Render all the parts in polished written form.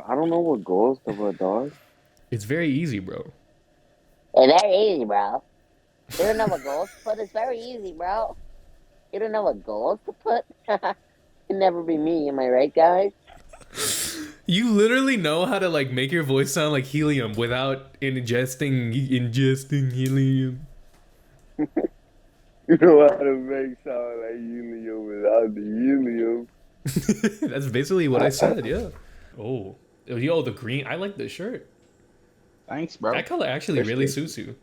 I don't know what goes to put, dog. It's very easy, bro. It's very easy, bro. You don't know what goals to put? It's very easy, bro. You don't know what goals to put? Can never be me, am I right, guys? You literally know how to like make your voice sound like helium without ingesting helium. You know how to make sound like helium without the helium. That's basically what I said, yeah. Oh. Yo, the green. I like the shirt. Thanks, bro. That color actually really suits you.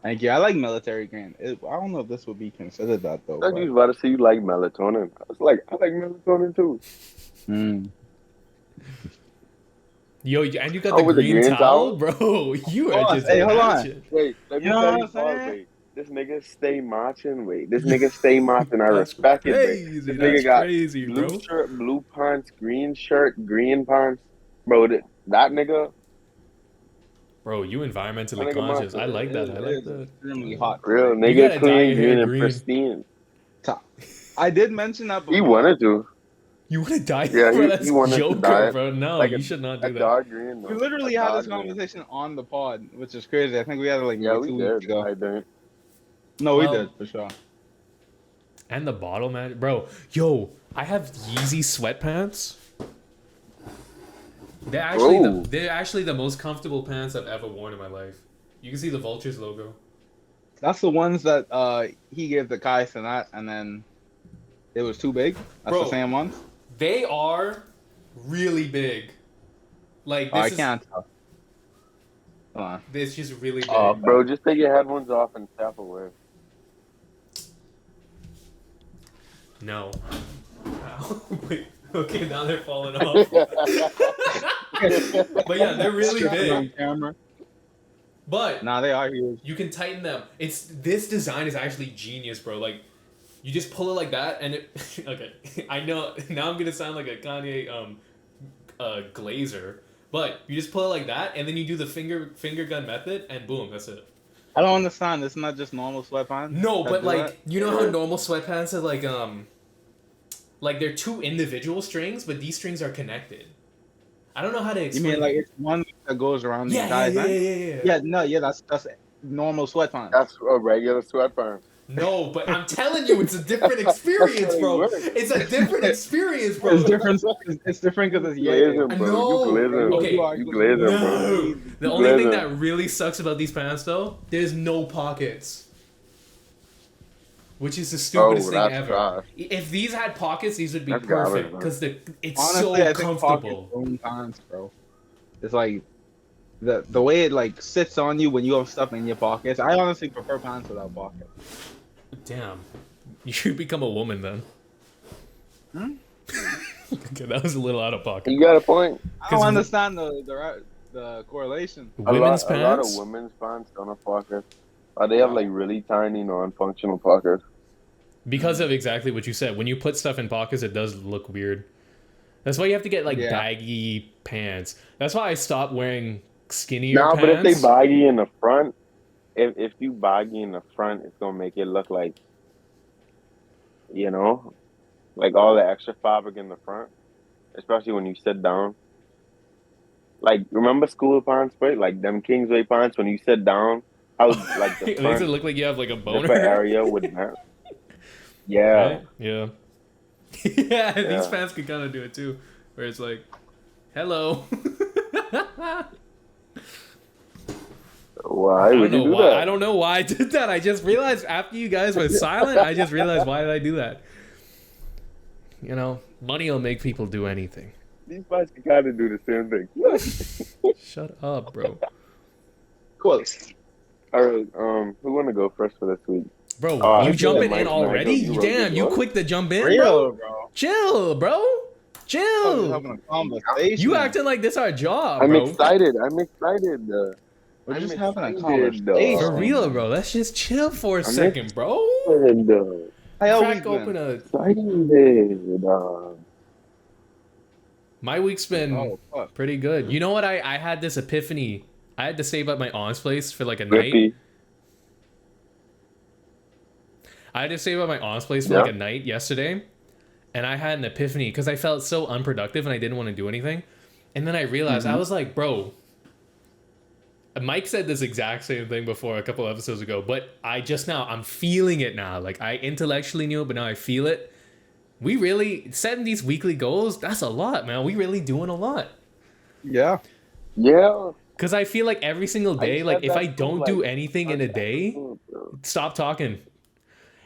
Thank you. I like military green. I don't know if this would be considered that though. I was about to say you like melatonin. I was like, I like melatonin too. Yo, and you got the green towel, bro. You are just hold on. Wait, let me tell you something. Wait, this nigga stay marching. Wait, this nigga stay marching. I respect it. Wait. This nigga got crazy, blue bro. shirt, blue pants, green shirt, green pants. Bro, that nigga. Bro, you environmentally conscious. I like that. I like that. Extremely hot. Real nigga, clean, green, and pristine. I did mention that before. He wanted to. You want to dye? Yeah, bro, that's he wanted Joker, to dye it. bro. No, like you should not do that. Dark green. We literally had this conversation on the pod, which is crazy. I think we had it like we 2 weeks ago. I didn't. No, we did for sure. And the bottle, man, bro. Yo, I have Yeezy sweatpants. They're actually the most comfortable pants I've ever worn in my life. You can see the Vultures logo. That's the ones that he gave to Kai Sinat, and then it was too big. That's the same ones. They are really big. Like this I can't tell. Come on. This just really big. Oh, bro, just take your headphones off and step away. No. Wait. Okay, now they're falling off. But yeah, they're really big. On camera. But nah, they are huge. You can tighten them. This design is actually genius, bro. Like, you just pull it like that, and it. Okay, I know now I'm gonna sound like a Kanye glazer, but you just pull it like that, and then you do the finger gun method, and boom, that's it. I don't understand. It's not just normal sweatpants. No, but like you know how normal sweatpants are like they're two individual strings, but these strings are connected. I don't know how to explain. You mean like it's one that goes around the guy's neck? Yeah, that's normal sweatpants. That's a regular sweatpants. No, but I'm telling you, it's a different experience, bro. It's a different experience, bro. It's different. It's different because it's glazing, bro. No. You glazing. Okay. You glazing, bro. The only thing that really sucks about these pants, though, there's no pockets. Which is the stupidest thing ever. Trash. If these had pockets, these would be perfect because it's honestly, so comfortable. Own pants, bro. It's like the way it like sits on you when you have stuff in your pockets. I honestly prefer pants without pockets. Damn, you should become a woman then. Okay, that was a little out of pocket. You got a point. I don't understand the correlation. Women's pants. A lot of women's pants don't have pockets. They have like really tiny non-functional pockets. Because of exactly what you said. When you put stuff in pockets, it does look weird. That's why you have to get like baggy pants. That's why I stopped wearing skinnier pants. But if they baggy in the front, if you baggy in the front, it's gonna make it look like, you know, like all the extra fabric in the front, especially when you sit down. Like, remember school pants, right? Like them Kingsway pants when you sit down. How like the it makes it look like you have like a boner area with that. Yeah. Right? Yeah. Yeah. These pants can kind of do it too, where it's like, "Hello." Why would you do that? I don't know why I did that. I just realized after you guys were silent, I just realized why did I do that? You know, money will make people do anything. These pants can kind of do the same thing. Shut up, bro. Cool. All right, who want to go first for this week? Bro, you jumping in already? Damn, you quick to jump in, bro? Chill, bro. Chill. Having a conversation. You acting like this our job, I'm bro. excited. We're just having a conversation. For real, bro. Let's just chill for a second, bro. Crack open a... Excited. My week's been pretty good. You know what? I had this epiphany. I had to save up my aunt's place for like a night. I had to save up my aunt's place for like a night yesterday. and I had an epiphany because I felt so unproductive and I didn't want to do anything. And then I realized, I was like, bro, Mike said this exact same thing before a couple episodes ago, but I'm feeling it now. Like, I intellectually knew it, but now I feel it. We really, setting these weekly goals, that's a lot, man. We really doing a lot. Yeah. Yeah. Because I feel like every single day, I like, said if that I too, don't like, do anything in a day, episode, bro. stop talking.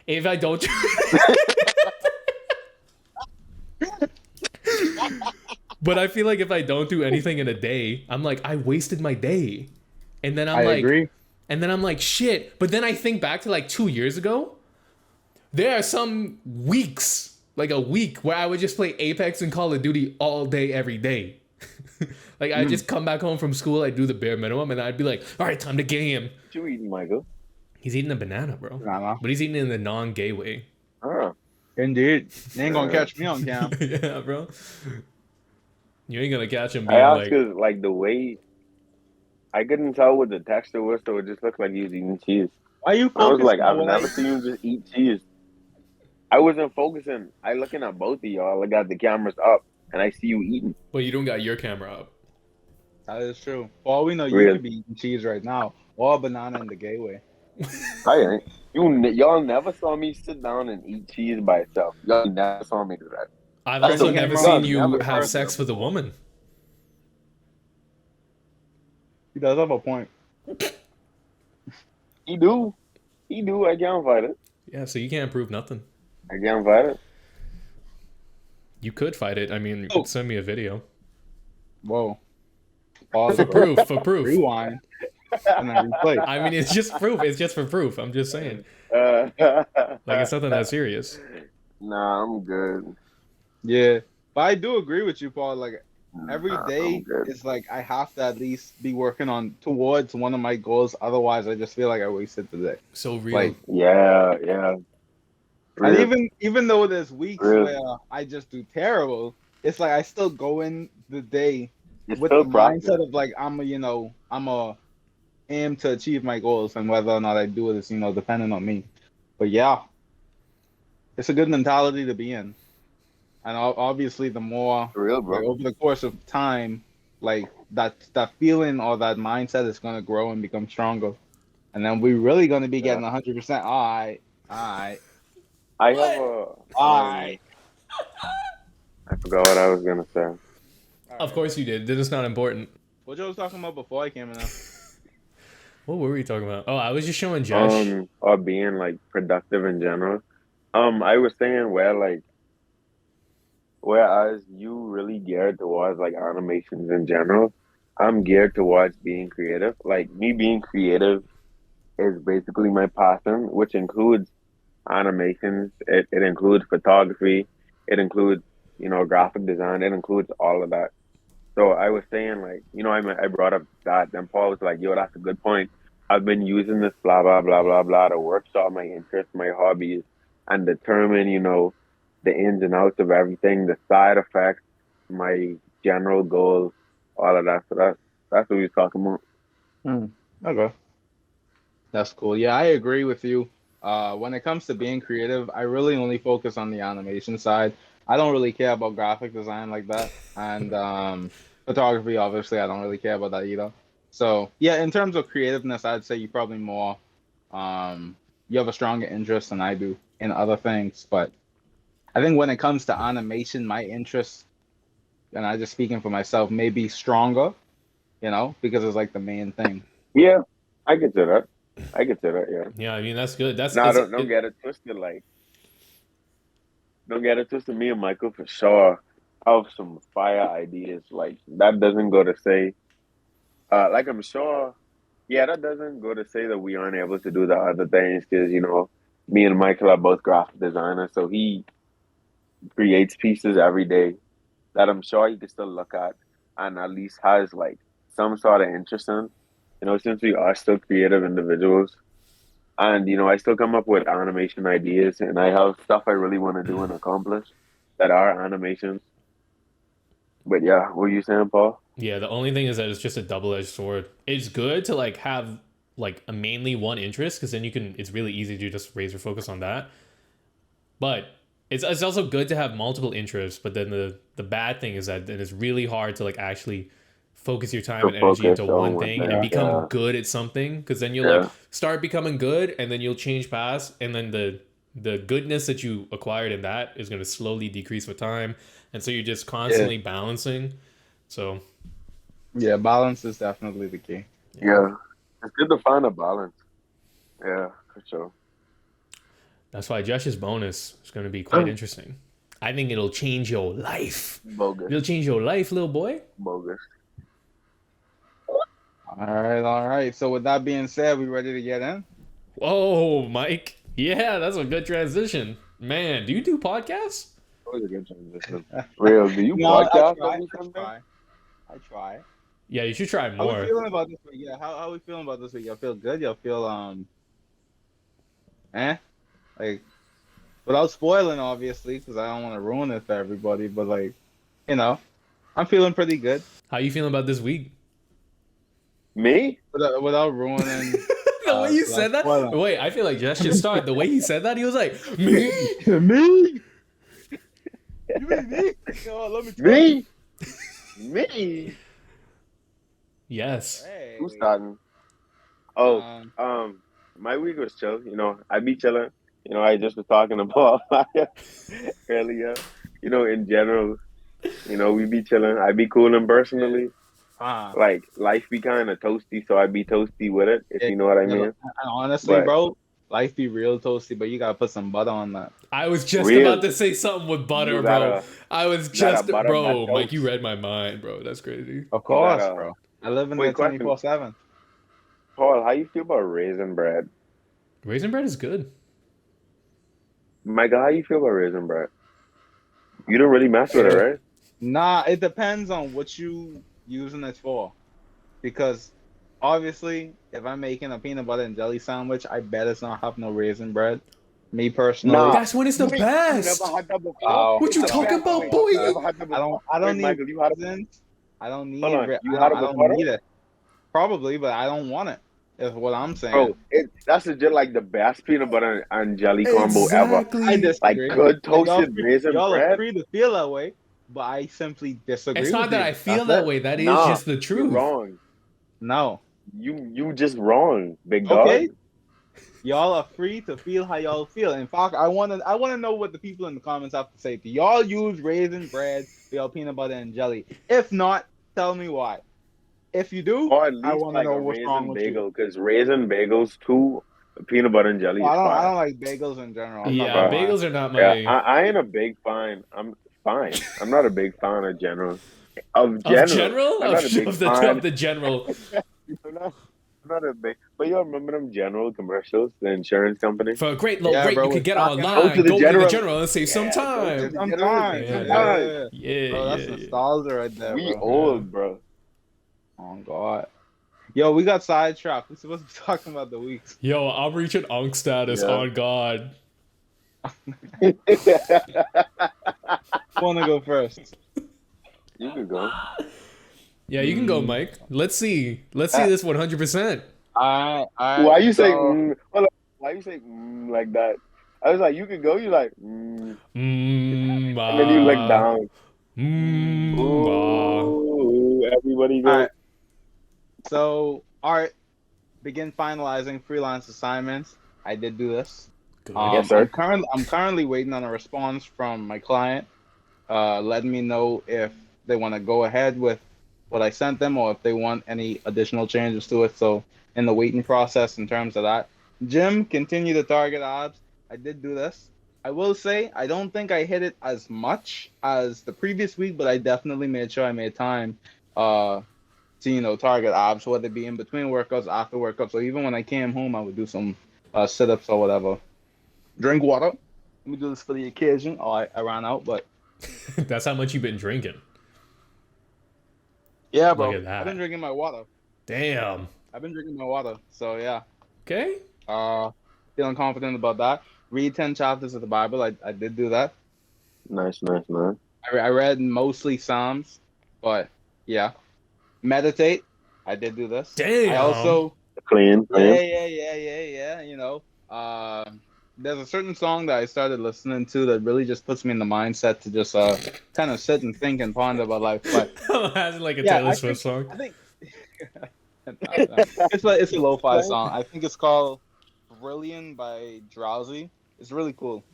If I don't... But I feel like if I don't do anything in a day, I'm like, I wasted my day. And then I agree. I'm like, shit. But then I think back to like 2 years ago. There are some weeks, like a week, where I would just play Apex and Call of Duty all day, every day. Like, I'd just come back home from school, I'd do the bare minimum, and I'd be like, all right, time to game. What you eating, Michael? He's eating a banana, bro. Banana. But he's eating it in the non-gay way. Huh. Indeed. You ain't gonna catch me on cam. Yeah, bro. You ain't gonna catch him I being asked like... because, like, the way I couldn't tell what the texture was, so it just looked like he was eating cheese. Why you I was focusing like, on I've what never seen you just eat cheese. I wasn't focusing. I looking at both of y'all. I got the cameras up, and I see you eating. Well, you don't got your camera up. That is true. For all we know, you Real. could be eating cheese right now. Or a banana in the gay way. I ain't. Y'all never saw me sit down and eat cheese by itself. Y'all never saw me do that. I've That's also okay, never bro. seen you Never have heard sex of with a woman. He does have a point. He do. I can't fight it. Yeah, so you can't prove nothing. I can't fight it. You could fight it. I mean, you Oh. could send me a video. Whoa. Pause. For proof, for proof. Rewind. And then replay. I mean, it's just proof. It's just for proof. I'm just saying. Like, it's nothing that serious. Nah, I'm good. Yeah. But I do agree with you, Paul. Like, every Nah, day I'm good. it's like I have to at least be working on towards one of my goals. Otherwise, I just feel like I wasted the day. So real. Like, Yeah. and Real. even though there's weeks Real. where I just do terrible, it's like I still go in the day It's with still the practice. mindset of like I'm a aim to achieve my goals, and whether or not I do it is dependent on me. But yeah, it's a good mentality to be in, and obviously the more For real, like, bro. over the course of time, like that feeling or that mindset is gonna grow and become stronger, and then we're really gonna be getting 100%. All right. I have a. Alright. I forgot what I was gonna say. Of course you did. This is not important. What you was talking about before I came in? What were we talking about? Oh, I was just showing Jesh. Or being like productive in general. I was saying whereas you really geared towards like animations in general, I'm geared towards being creative. Like me being creative is basically my passion, which includes animations. It includes photography. It includes graphic design. It includes all of that. So I was saying, like, I brought up that, then Paul was like, yo, that's a good point. I've been using this blah, blah, blah, blah, blah to workshop my interests, my hobbies, and determine, the ins and outs of everything, the side effects, my general goals, all of that. So that's what we was talking about. Okay. That's cool. Yeah, I agree with you. When it comes to being creative, I really only focus on the animation side. I don't really care about graphic design like that. And photography, obviously, I don't really care about that either. So, yeah, in terms of creativeness, I'd say you probably more, you have a stronger interest than I do in other things. But I think when it comes to animation, my interest, and I just speaking for myself, may be stronger, because it's like the main thing. Yeah, I could say that. Yeah. Yeah, I mean, that's good. No, don't get it twisted. Like, don't get it twisted. Me and Michael for sure have some fire ideas. Like that doesn't go to say, like I'm sure, yeah, that doesn't go to say that we aren't able to do the other things because me and Michael are both graphic designers, so he creates pieces every day that I'm sure he can still look at and at least has like some sort of interest in. Since we are still creative individuals. And I still come up with animation ideas, and I have stuff I really want to do and accomplish that are animations. But yeah, what were you saying, Paul? Yeah, the only thing is that it's just a double-edged sword. It's good to like have like a mainly one interest because then it's really easy to just razor focus on that. But it's also good to have multiple interests, but then the bad thing is that then it's really hard to like actually focus your time To and energy focus into on one one thing and thing. become Yeah, good at something, because then you'll like yeah, start becoming good and then you'll change paths, and then the goodness that you acquired in that is going to slowly decrease with time, and so you're just Yeah. constantly balancing. So Yeah, balance is definitely the key. yeah, yeah. It's good to find a balance. Yeah, for sure. that's why Jesh's bonus is going to be quite interesting. I think it'll change your life. Bogus, It'll change your life, little boy. bogus. All right. So with that being said, we ready to get in? Whoa, Mike. Yeah, that's a good transition. Man, do you do podcasts? That was a good transition. Real, do you No, I podcast try. every I Sunday? try. I try. Yeah, you should try How we more. feeling about this week? Yeah, how we feeling about this week? Y'all feel good? Y'all feel eh? Like without spoiling, obviously, because I don't want to ruin it for everybody. But like, you know, I'm feeling pretty good How you feeling about this week? Me? without ruining. The way you Without said that? spoiling. Wait, I feel like Jess should start. The way he said that, he was like, me? Me? You mean me? Oh, let me try. Me? Me? Yes. Hey. Who's starting? Oh, Um, my week was chill. You know, I be chilling. You know, I just was talking about earlier. You know, in general, you know, we be chilling. I be cooling personally. uh, Like life be kind of toasty, so I be toasty with it. If yeah, you know what I yeah, mean. and honestly, But bro, life be real toasty, but you gotta put some butter on that. I was just real, about to say something with butter, you bro. gotta I was gotta just, butter my bro, Mike, toast. you read my mind, bro. That's crazy. Of You course, gotta. bro. I live in there Wait, question, 24/7. Paul. How you feel about raisin bread? Raisin bread is good. Micah, how you feel about raisin bread? You don't really mess with it, right? Nah, it depends on what you using it for. Because obviously, if I'm making a peanut butter and jelly sandwich, I bet it's not have no raisin bread. Me personally, Nah. That's when it's the Wait, you never best. had that before? oh, What It's you I the don't, talking best. I don't about, Wait, want boy? you that. never had that before? I don't Wait, need Michael, you had it. raisins. I don't Hold need. on, you I had don't. it I with don't butter, need it. Probably, but I don't want it. Is what I'm saying. bro. That's legit like the best peanut butter and jelly combo ever. I Exactly. Like disagree. good And toasted raisin y'all are bread. free to feel that way, but I simply It's disagree not with that you. I That's feel that it. way. That is Nah, just the you're truth. wrong. No. You just wrong, big dog. Okay. Y'all are free to feel how y'all feel. In fact, I wanna know what the people in the comments have to say. Do y'all use raisin bread for y'all peanut butter and jelly? If not, tell me why. If you do, Or at I least want to like know a what's wrong raisin with you. bagel, because raisin bagels too, peanut butter and jelly Well, is I fire. don't like bagels in general. I'm not Yeah, gonna But lie. bagels are not yeah, my I ain't a big fan. I'm fine. I'm not a big fan of general. Of of general, general I'm not a big of fan. the general. I'm not, I'm not a big. But you remember them general commercials, the insurance company? For a great low Yeah, rate, bro, you could with get stock in it. Go to online. the Go to the general. general and save some Yeah, go to Yeah, time. the general and sometimes. save Yeah, some yeah, time. Yeah. yeah, Bro, that's yeah, yeah. nostalgia right there, We bro. old, bro. Oh God. Yo, we got sidetracked. We're supposed to be talking about the weeks. Yo, I'm reaching Unk status Yeah. on God. Who wanna go first? You could go. Yeah, you can go, Mm, Mike. Let's see. Let's see this 100%. Why you say so hold on. Why you say like that? I was like, you could go. You like, and then you look Ah, down. ah. Ooh, everybody all go. right. So art begin finalizing freelance assignments. I did do this. Good. Yes, sir. I'm currently waiting on a response from my client, letting me know if they want to go ahead with what I sent them or if they want any additional changes to it. So in the waiting process in terms of that. Jim, continue to target abs. I did do this. I will say I don't think I hit it as much as the previous week, but I definitely made sure I made time to target abs, whether it be in between workouts, after workouts, or even when I came home, I would do some sit-ups or whatever. Drink water. Let me do this for the occasion. Oh, I ran out, but That's how much you've been drinking. yeah, Look bro. at that. I've been drinking my water. Damn. So yeah. Okay. Feeling confident about that. Read 10 chapters of the Bible. I did do that. Nice, nice, man. I read mostly Psalms, but yeah. Meditate. I did do this. I Damn. also Clean, clean. yeah. there's a certain song that I started listening to that really just puts me in the mindset to just kind of sit and think and ponder about life. But Has like a yeah, Taylor Swift song. I think it's a lo-fi song. I think it's called "Brilliant" by Drowsy. It's really cool.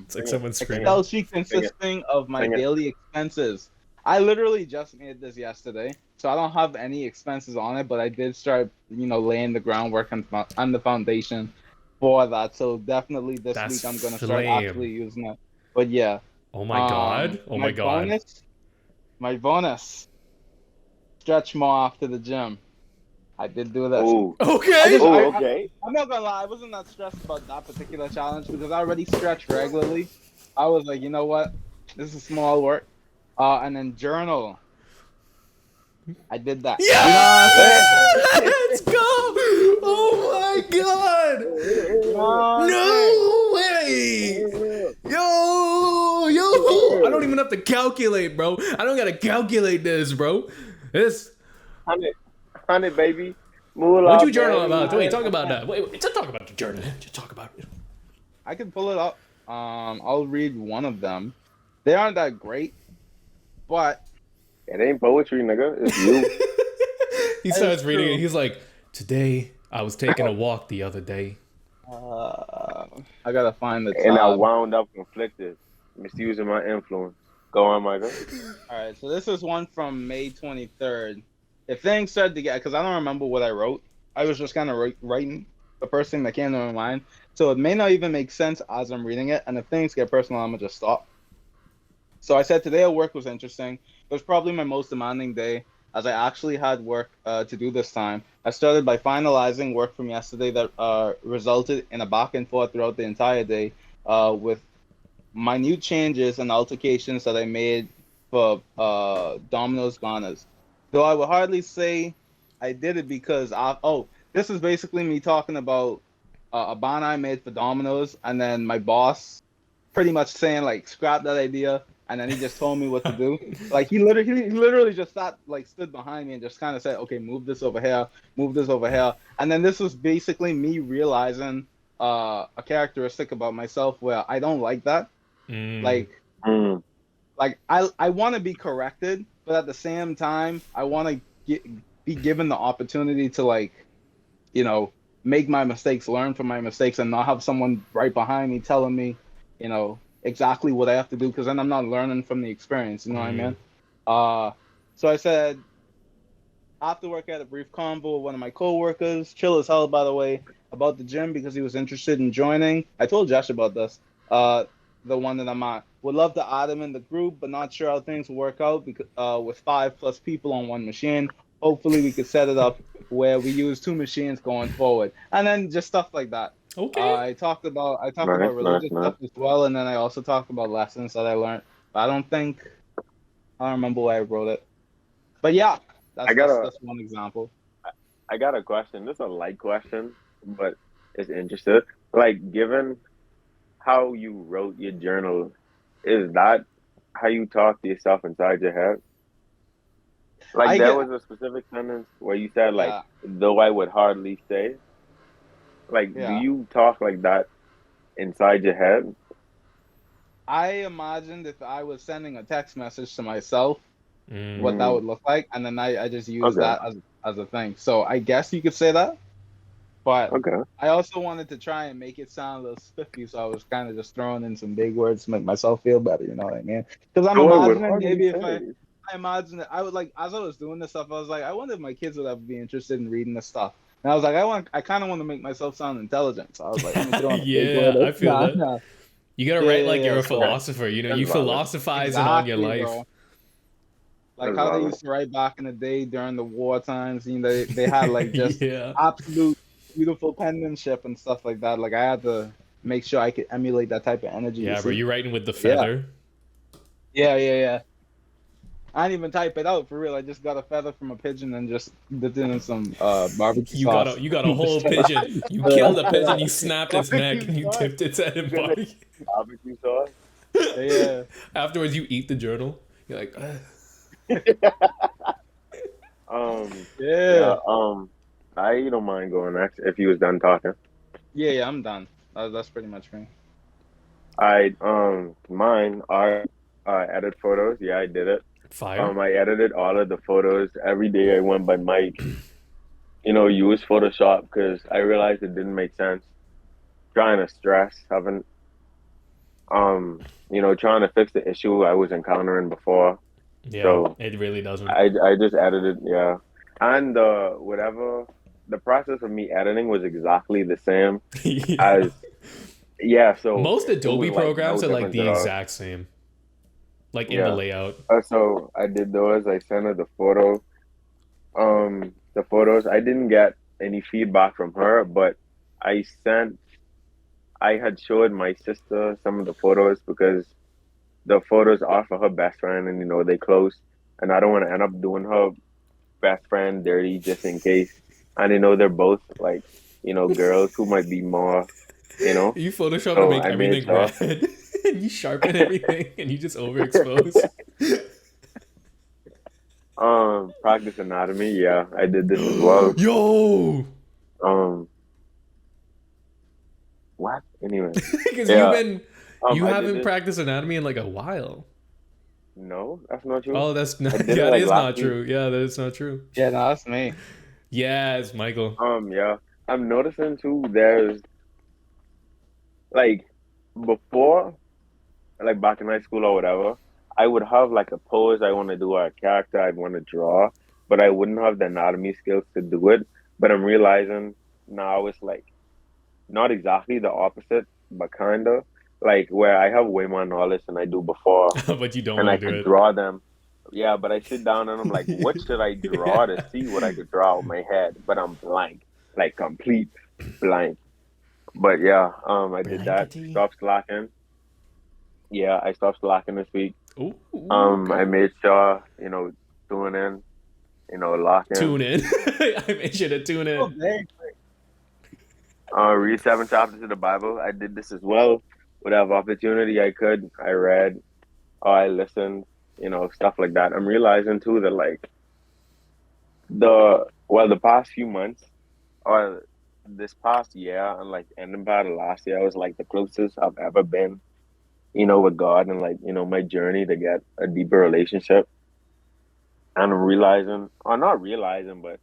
It's like Sing it, someone sing it, screaming. Excel sheet sing it, consisting of my sing it. daily expenses. I literally just made this yesterday, so I don't have any expenses on it, but I did start, laying the groundwork on the foundation for that. So definitely this That's week I'm gonna start flame. actually using it. But yeah, Oh my god. Oh my my god. bonus, stretch more after the gym. I did do this. Oh, I Okay. just oh, okay. I'm not gonna lie, I wasn't that stressed about that particular challenge because I already stretch regularly. I was like, you know what? This is small work. And then journal. I did that. You know what I'm Yeah! saying? Let's go! Oh my god! You know what I'm saying? No way! Yo! I don't even have to calculate, bro. I don't gotta calculate this, bro. This. 100, baby. What Moolah, you journal baby. about? Wait, talk about that. Wait, just talk about the journal. Just talk about it. I can pull it up. I'll read one of them. They aren't that great, but It ain't poetry, nigga. It's you. He it's starts reading it. true. He's like, "Today, I was taking a walk the other day." I gotta find the And I tab. wound up conflicted, misusing my influence. Go on, Michael. All right, so this is one from May 23rd. If things started to get, because I don't remember what I wrote, I was just kind of writing the first thing that came to my mind. So it may not even make sense as I'm reading it. And if things get personal, I'm going to just stop. So I said today at work was interesting. It was probably my most demanding day as I actually had work to do this time. I started by finalizing work from yesterday that resulted in a back and forth throughout the entire day with minute changes and altercations that I made for Domino's banners. Though I would hardly say I did it because this is basically me talking about a banner I made for Domino's, and then my boss pretty much saying like scrap that idea, and then he just told me what to do. Like he literally just stood behind me and just kind of said, okay, move this over here, move this over here, and then this was basically me realizing a characteristic about myself where I don't like that. Mm. Like Mm. I want to be corrected, but at the same time, I want to be given the opportunity to you know, make my mistakes, learn from my mistakes, and not have someone right behind me telling me, exactly what I have to do, because then I'm not learning from the experience. You know what I Mm. mean? Uh, so I said after work, I had a brief convo with one of my coworkers, chill as hell, by the way, about the gym because he was interested in joining. I told Josh about this. Uh, the one that I'm at. Would love to add him in the group, but not sure how things will work out because with 5+ people on one machine. Hopefully, we could set it up where we use two machines going forward, and then just stuff like that. Okay. I talked about Nice, nice, religious nice. stuff as well, and then I also talked about lessons that I learned. But I don't remember where I wrote it. But yeah, I that's got that's a, that's one example. I got a question. This is a light question, but it's interesting. Like, given how you wrote your journal, is that how you talk to yourself inside your head? Like, I there get was a specific sentence where you said, like, Yeah, though I would hardly say. Like, do yeah. you talk like that inside your head? I imagined if I was sending a text message to myself, Mm. what that Mm, would look like, and then I just use okay, that as a thing. So I guess you could say that, but okay. I also wanted to try and make it sound a little spiffy, so I was kind of just throwing in some big words to make myself feel better. You know what I mean? Because I'm Though I would imagining hardly maybe if I say. I imagine that I would like as I was doing this stuff, I was like, I wonder if my kids would ever be interested in reading this stuff. And I was like, I kind of want to make myself sound intelligent. So I was like, let me throw in a big Yeah, word. I feel Nah, that. nah. You gotta Yeah, write yeah, like you're yeah. a So Okay, philosopher. that's You valid. philosophizing on your exactly, life. bro. Like That's how they valid. used to write back in the day during the war times. They had like just Yeah. absolute beautiful penmanship and stuff like that. Like I had to make sure I could emulate that type of energy. You Yeah, bro. see? You writing with the Yeah, feather? yeah, yeah, yeah. I didn't even type it out for real. I just got a feather from a pigeon and just dipped it in some barbecue sauce. You got a whole Just pigeon. You killed a pigeon. You like, snapped its neck barbecue and you sauce. dipped its head in You gonna barbecue. barbecue sauce? Yeah. Afterwards, you eat the journal. You're like, "Ugh." Yeah. Yeah. I don't mind going next if you was done talking. Yeah, yeah, I'm done. That's pretty much me. Mine are edit photos. Yeah, I did it. Fire. I edited all of the photos every day. I went by Mike, use Photoshop because I realized it didn't make sense trying to stress having trying to fix the issue I was encountering before. Yeah, So it really doesn't. I just edited, yeah. And whatever the process of me editing was exactly the same Yeah. as yeah, so Most it was Adobe like programs no are like difference the at all. exact same, like in the Yeah. layout. So I did those, I sent her the photo. The photos, I didn't get any feedback from her, but I sent I had showed my sister some of the photos because the photos are for her best friend and they close and I don't want to end up doing her best friend dirty just in case. And they're both like, girls who might be more, you know. You Photoshop to So make I made everything sure. red, and you sharpen everything, and you just overexpose. Practice anatomy, yeah, I did this as well. Yo, Um, what? Anyway, because yeah. you I did haven't this. practiced anatomy in like a while. No, that's not true. Oh, that's I not. did it Yeah, that like is last not week. true. Yeah, that is not true. Yeah, no, that's me. Yes, Michael. Yeah. I'm noticing too. There's like before, like back in high school or whatever, I would have like a pose I want to do or a character I'd want to draw, but I wouldn't have the anatomy skills to do it. But I'm realizing now it's like not exactly the opposite, but kind of like where I have way more knowledge than I do before, But you don't and want I to do could it. draw them. Yeah, but I sit down and I'm like, what should I draw to Yeah. see what I could draw with my head? But I'm blank, like complete blank. But yeah, I did that. Blankety. Stopped slacking. Yeah, I stopped slacking this week. Ooh, okay. I made sure, tune in, lock in. Tune in. I made sure to tune in. Okay. Read 7 chapters of the Bible. I did this as well. Whatever opportunity I could, I read or I listened, stuff like that. I'm realizing too that like the past few months or this past year and like ending part of last year was like the closest I've ever been, with God and like, my journey to get a deeper relationship. And I'm realizing, or not realizing, but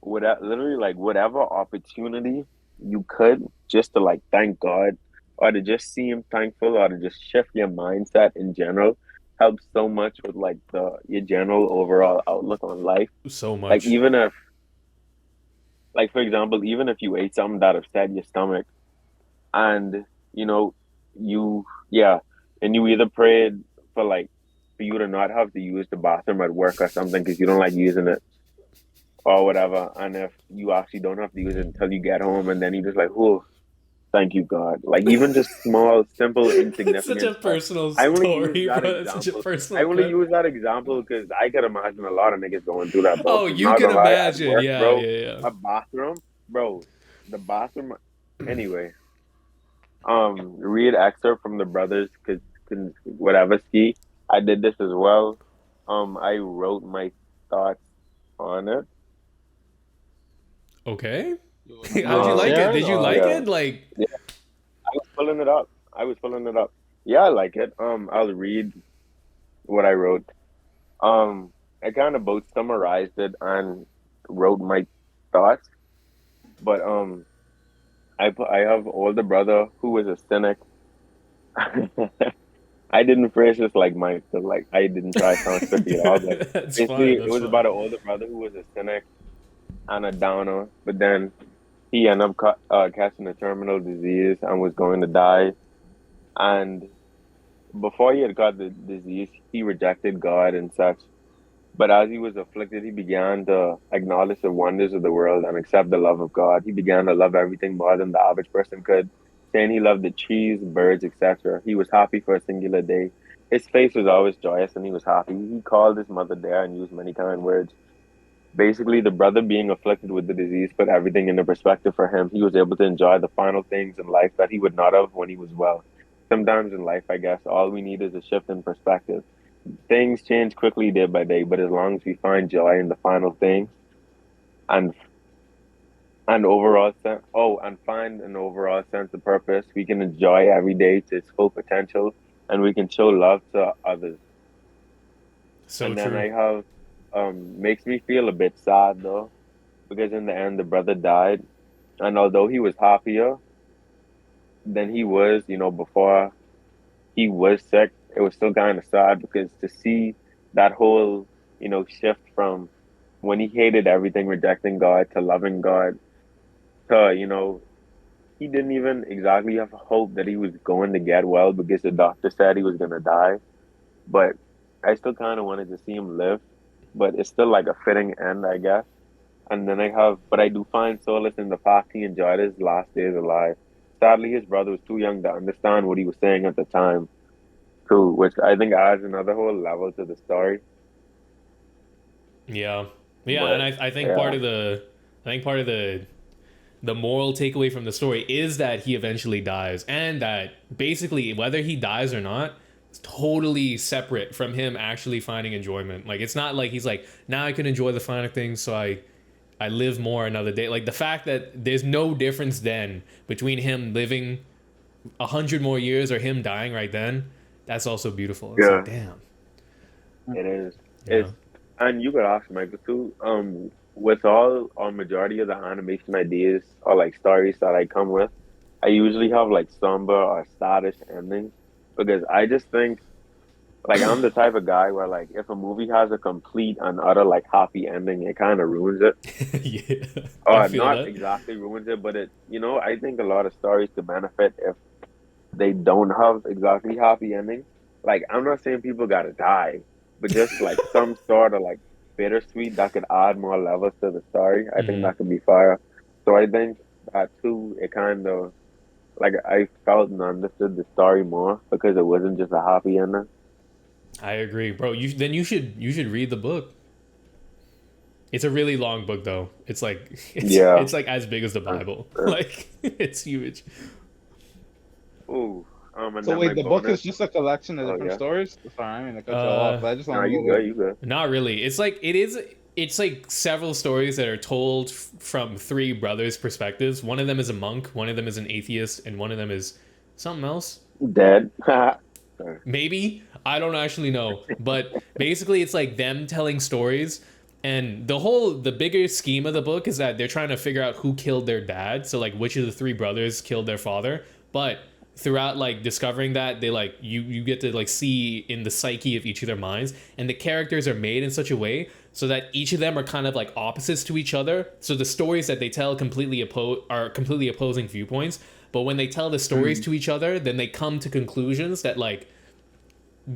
literally like whatever opportunity you could just to like thank God or to just seem thankful or to just shift your mindset in general helps so much with like your general overall outlook on life. So Like much. even if like for example, even if you ate something that upset your stomach and you know you yeah, and you either prayed for like for you to not have to use the bathroom at work or something because you don't like using it or whatever. And if you actually don't have to use it until you get home, and then you just like, oh, thank you, God. Like even just small, simple, That's such a insignificant stuff. personal I only use story, that bro. That's such a example. I personal only clip. use that example because I could imagine a lot of niggas going through that, bro. Oh, Because you not can gonna lie, at imagine. work, Yeah, bro, yeah, yeah. a bathroom, bro, the bathroom. Anyway, read excerpt from the brothers, cause whatever ski. I did this as well. I wrote my thoughts on it. Okay. You How'd you wanna like it? share Um, it Did you or? like yeah. it? Like, I was pulling it up. I was pulling it up. Yeah, I like it. I'll read what I wrote. Um, I kind of both summarized it and wrote my thoughts. But I have older brother who was a cynic. I didn't phrase this like Mike, so like I didn't try to sound tricky at all. But that's basically, fine. it That's was about fine. an older brother who was a cynic and a downer. But then he ended up catching a terminal disease and was going to die. And before he had got the disease, he rejected God and such. But as he was afflicted, he began to acknowledge the wonders of the world and accept the love of God. He began to love everything more than the average person could, saying he loved the trees, birds, etc. He was happy for a singular day. His face was always joyous and he was happy. He called his mother there and used many kind words. Basically, the brother being afflicted with the disease put everything into perspective for him. He was able to enjoy the final things in life that he would not have when he was well. Sometimes in life, I guess, all we need is a shift in perspective. Things change quickly day by day, but as long as we find joy in the final things and and overall sense. Oh, and find an overall sense of purpose. We can enjoy every day to its full potential, and we can show love to others. So And then true. I have makes me feel a bit sad though, because in the end the brother died, and although he was happier than he was, before he was sick, it was still kind of sad because to see that whole, shift from when he hated everything, rejecting God, to loving God, to, he didn't even exactly have hope that he was going to get well because the doctor said he was going to die. But I still kind of wanted to see him live, but it's still like a fitting end, I guess. And then but I do find solace in the fact he enjoyed his last days alive. Sadly, his brother was too young to understand what he was saying at the time, too, which I think adds another whole level to the story. Yeah, yeah, and But I think yeah, part of the moral takeaway from the story is that he eventually dies, and that basically whether he dies or not, it's totally separate from him actually finding enjoyment. Like it's not like he's like, now I can enjoy the finer things, so I live more another day. Like the fact that there's no difference then between him living 100 more years or him dying right then, that's also beautiful. It's like, yeah, damn. it is. Yeah. It's and you could ask Michael too. With all or majority of the animation ideas or like stories that I come with, I usually have like somber or saddish endings because I just think like I'm the type of guy where like if a movie has a complete and utter like happy ending, it kind of ruins it. Yeah. I Or feel not that. exactly ruins it, but I think a lot of stories could benefit if they don't have exactly happy endings. Like I'm not saying people gotta die, but just like some sort of like bittersweet that could add more levels to the story. I think Hmm. that could be fire. So I think that too, it kind of like I felt and understood the story more because it wasn't just a happy ending. I agree, bro. You should read the book. It's a really long book though. It's like Yeah. it's like as big as the Uh, Bible. uh, Like it's huge. Ooh. And So then my wait, the book bonus. is just a collection of Oh different yeah. stories? Sorry, I mean to cut you off, Uh but I just No, want to you know good. like You good. Not really. It's like several stories that are told from three brothers' perspectives. One of them is a monk, one of them is an atheist, and one of them is something else. Dead. Sorry. Maybe. I don't actually know. But basically it's like them telling stories, and the bigger scheme of the book is that they're trying to figure out who killed their dad. So like which of the three brothers killed their father. But throughout like discovering that, they like you get to like see in the psyche of each of their minds, and the characters are made in such a way so that each of them are kind of like opposites to each other. So the stories that they tell are completely opposing viewpoints. But when they tell the stories mm, to each other, then they come to conclusions that like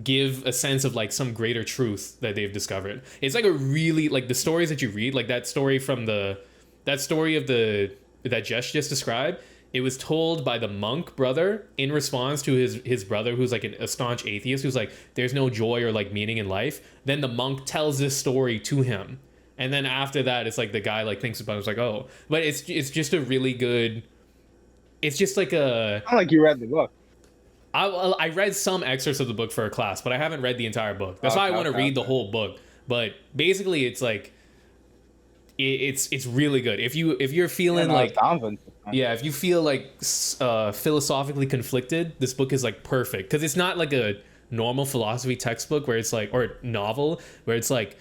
give a sense of like some greater truth that they've discovered. It's like a really like the stories that you read, like that story of the that Jesh just described. It was told by the monk brother in response to his brother who's like a staunch atheist who's like there's no joy or like meaning in life. Then the monk tells this story to him. And then after that it's like the guy like thinks about it, it's like, oh, but it's just a really good, it's just like a not like you read the book. I read some excerpts of the book for a class, but I haven't read the entire book. That's why I Okay, want to okay, read the okay. whole book. But basically, it's like it's really good. If you're Yeah, feeling no, it like, sounds interesting. yeah, if you feel like philosophically conflicted, this book is like perfect because it's not like a normal philosophy textbook where it's like, or novel where it's like,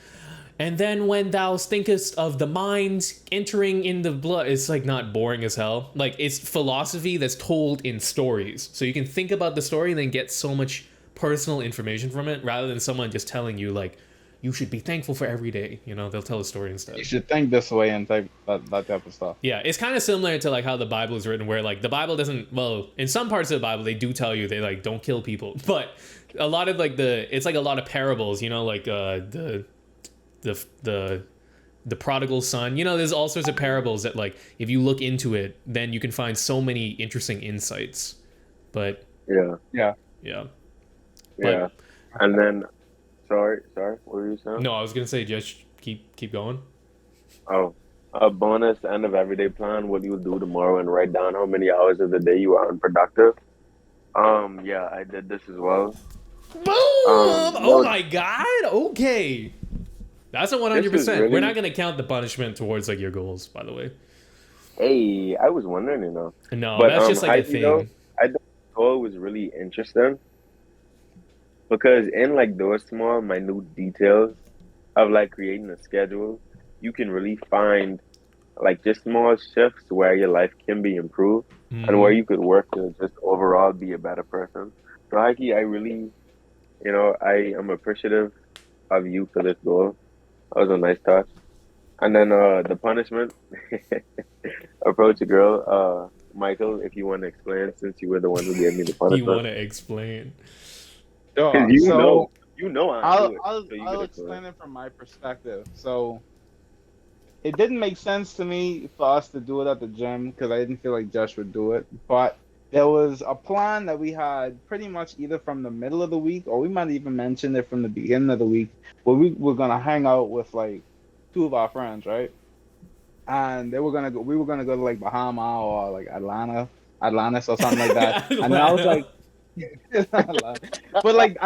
and then when thou thinkest of the mind entering in the blood, it's like not boring as hell. Like it's philosophy that's told in stories. So you can think about the story and then get so much personal information from it rather than someone just telling you like you should be thankful for every day. You know, they'll tell a story You instead. should think this way and type that type of stuff. Yeah, it's kind of similar to like how the Bible is written, where like the Bible doesn't. Well, in some parts of the Bible, they do tell you they like don't kill people, but a lot of like it's like a lot of parables. You know, like the the the prodigal son. You know, there's all sorts of parables that like if you look into it, then you can find so many interesting insights. But Yeah. Yeah. yeah, Yeah. but And then, sorry. What were you saying? no, I was gonna say just keep going. Oh, a bonus end of everyday plan. What you'll do tomorrow and write down how many hours of the day you are unproductive. Yeah, I did this as well. Boom! Oh Yo, my god. Okay, that's a this is 100%. We're not really gonna count the punishment towards like your goals, by the way. Hey, I was wondering, you know. No, But that's just like a Heidi though, thing. I thought the goal was really interesting because in like those small, minute details of like creating a schedule, you can really find like just small shifts where your life can be improved and where Mm-hmm. you could work to just overall be a better person. So Heidi, I really, I am appreciative of you for this goal. That was a nice touch. And then the punishment, approach a girl. Michael, if you want to explain, since you were the one who gave me the You punishment, want to explain? because Sure. So you know I I'll do it, I'll so you could I'll explain. explain it from my perspective. So it didn't make sense to me for us to do it at the gym because I didn't feel like Josh would do it. But there was a plan that we had pretty much either from the middle of the week or we might even mention it from the beginning of the week where we were gonna hang out with like two of our friends, right? And we were gonna go to like Bahama or like Atlantis or something like that. And then I was Atlanta. like, but like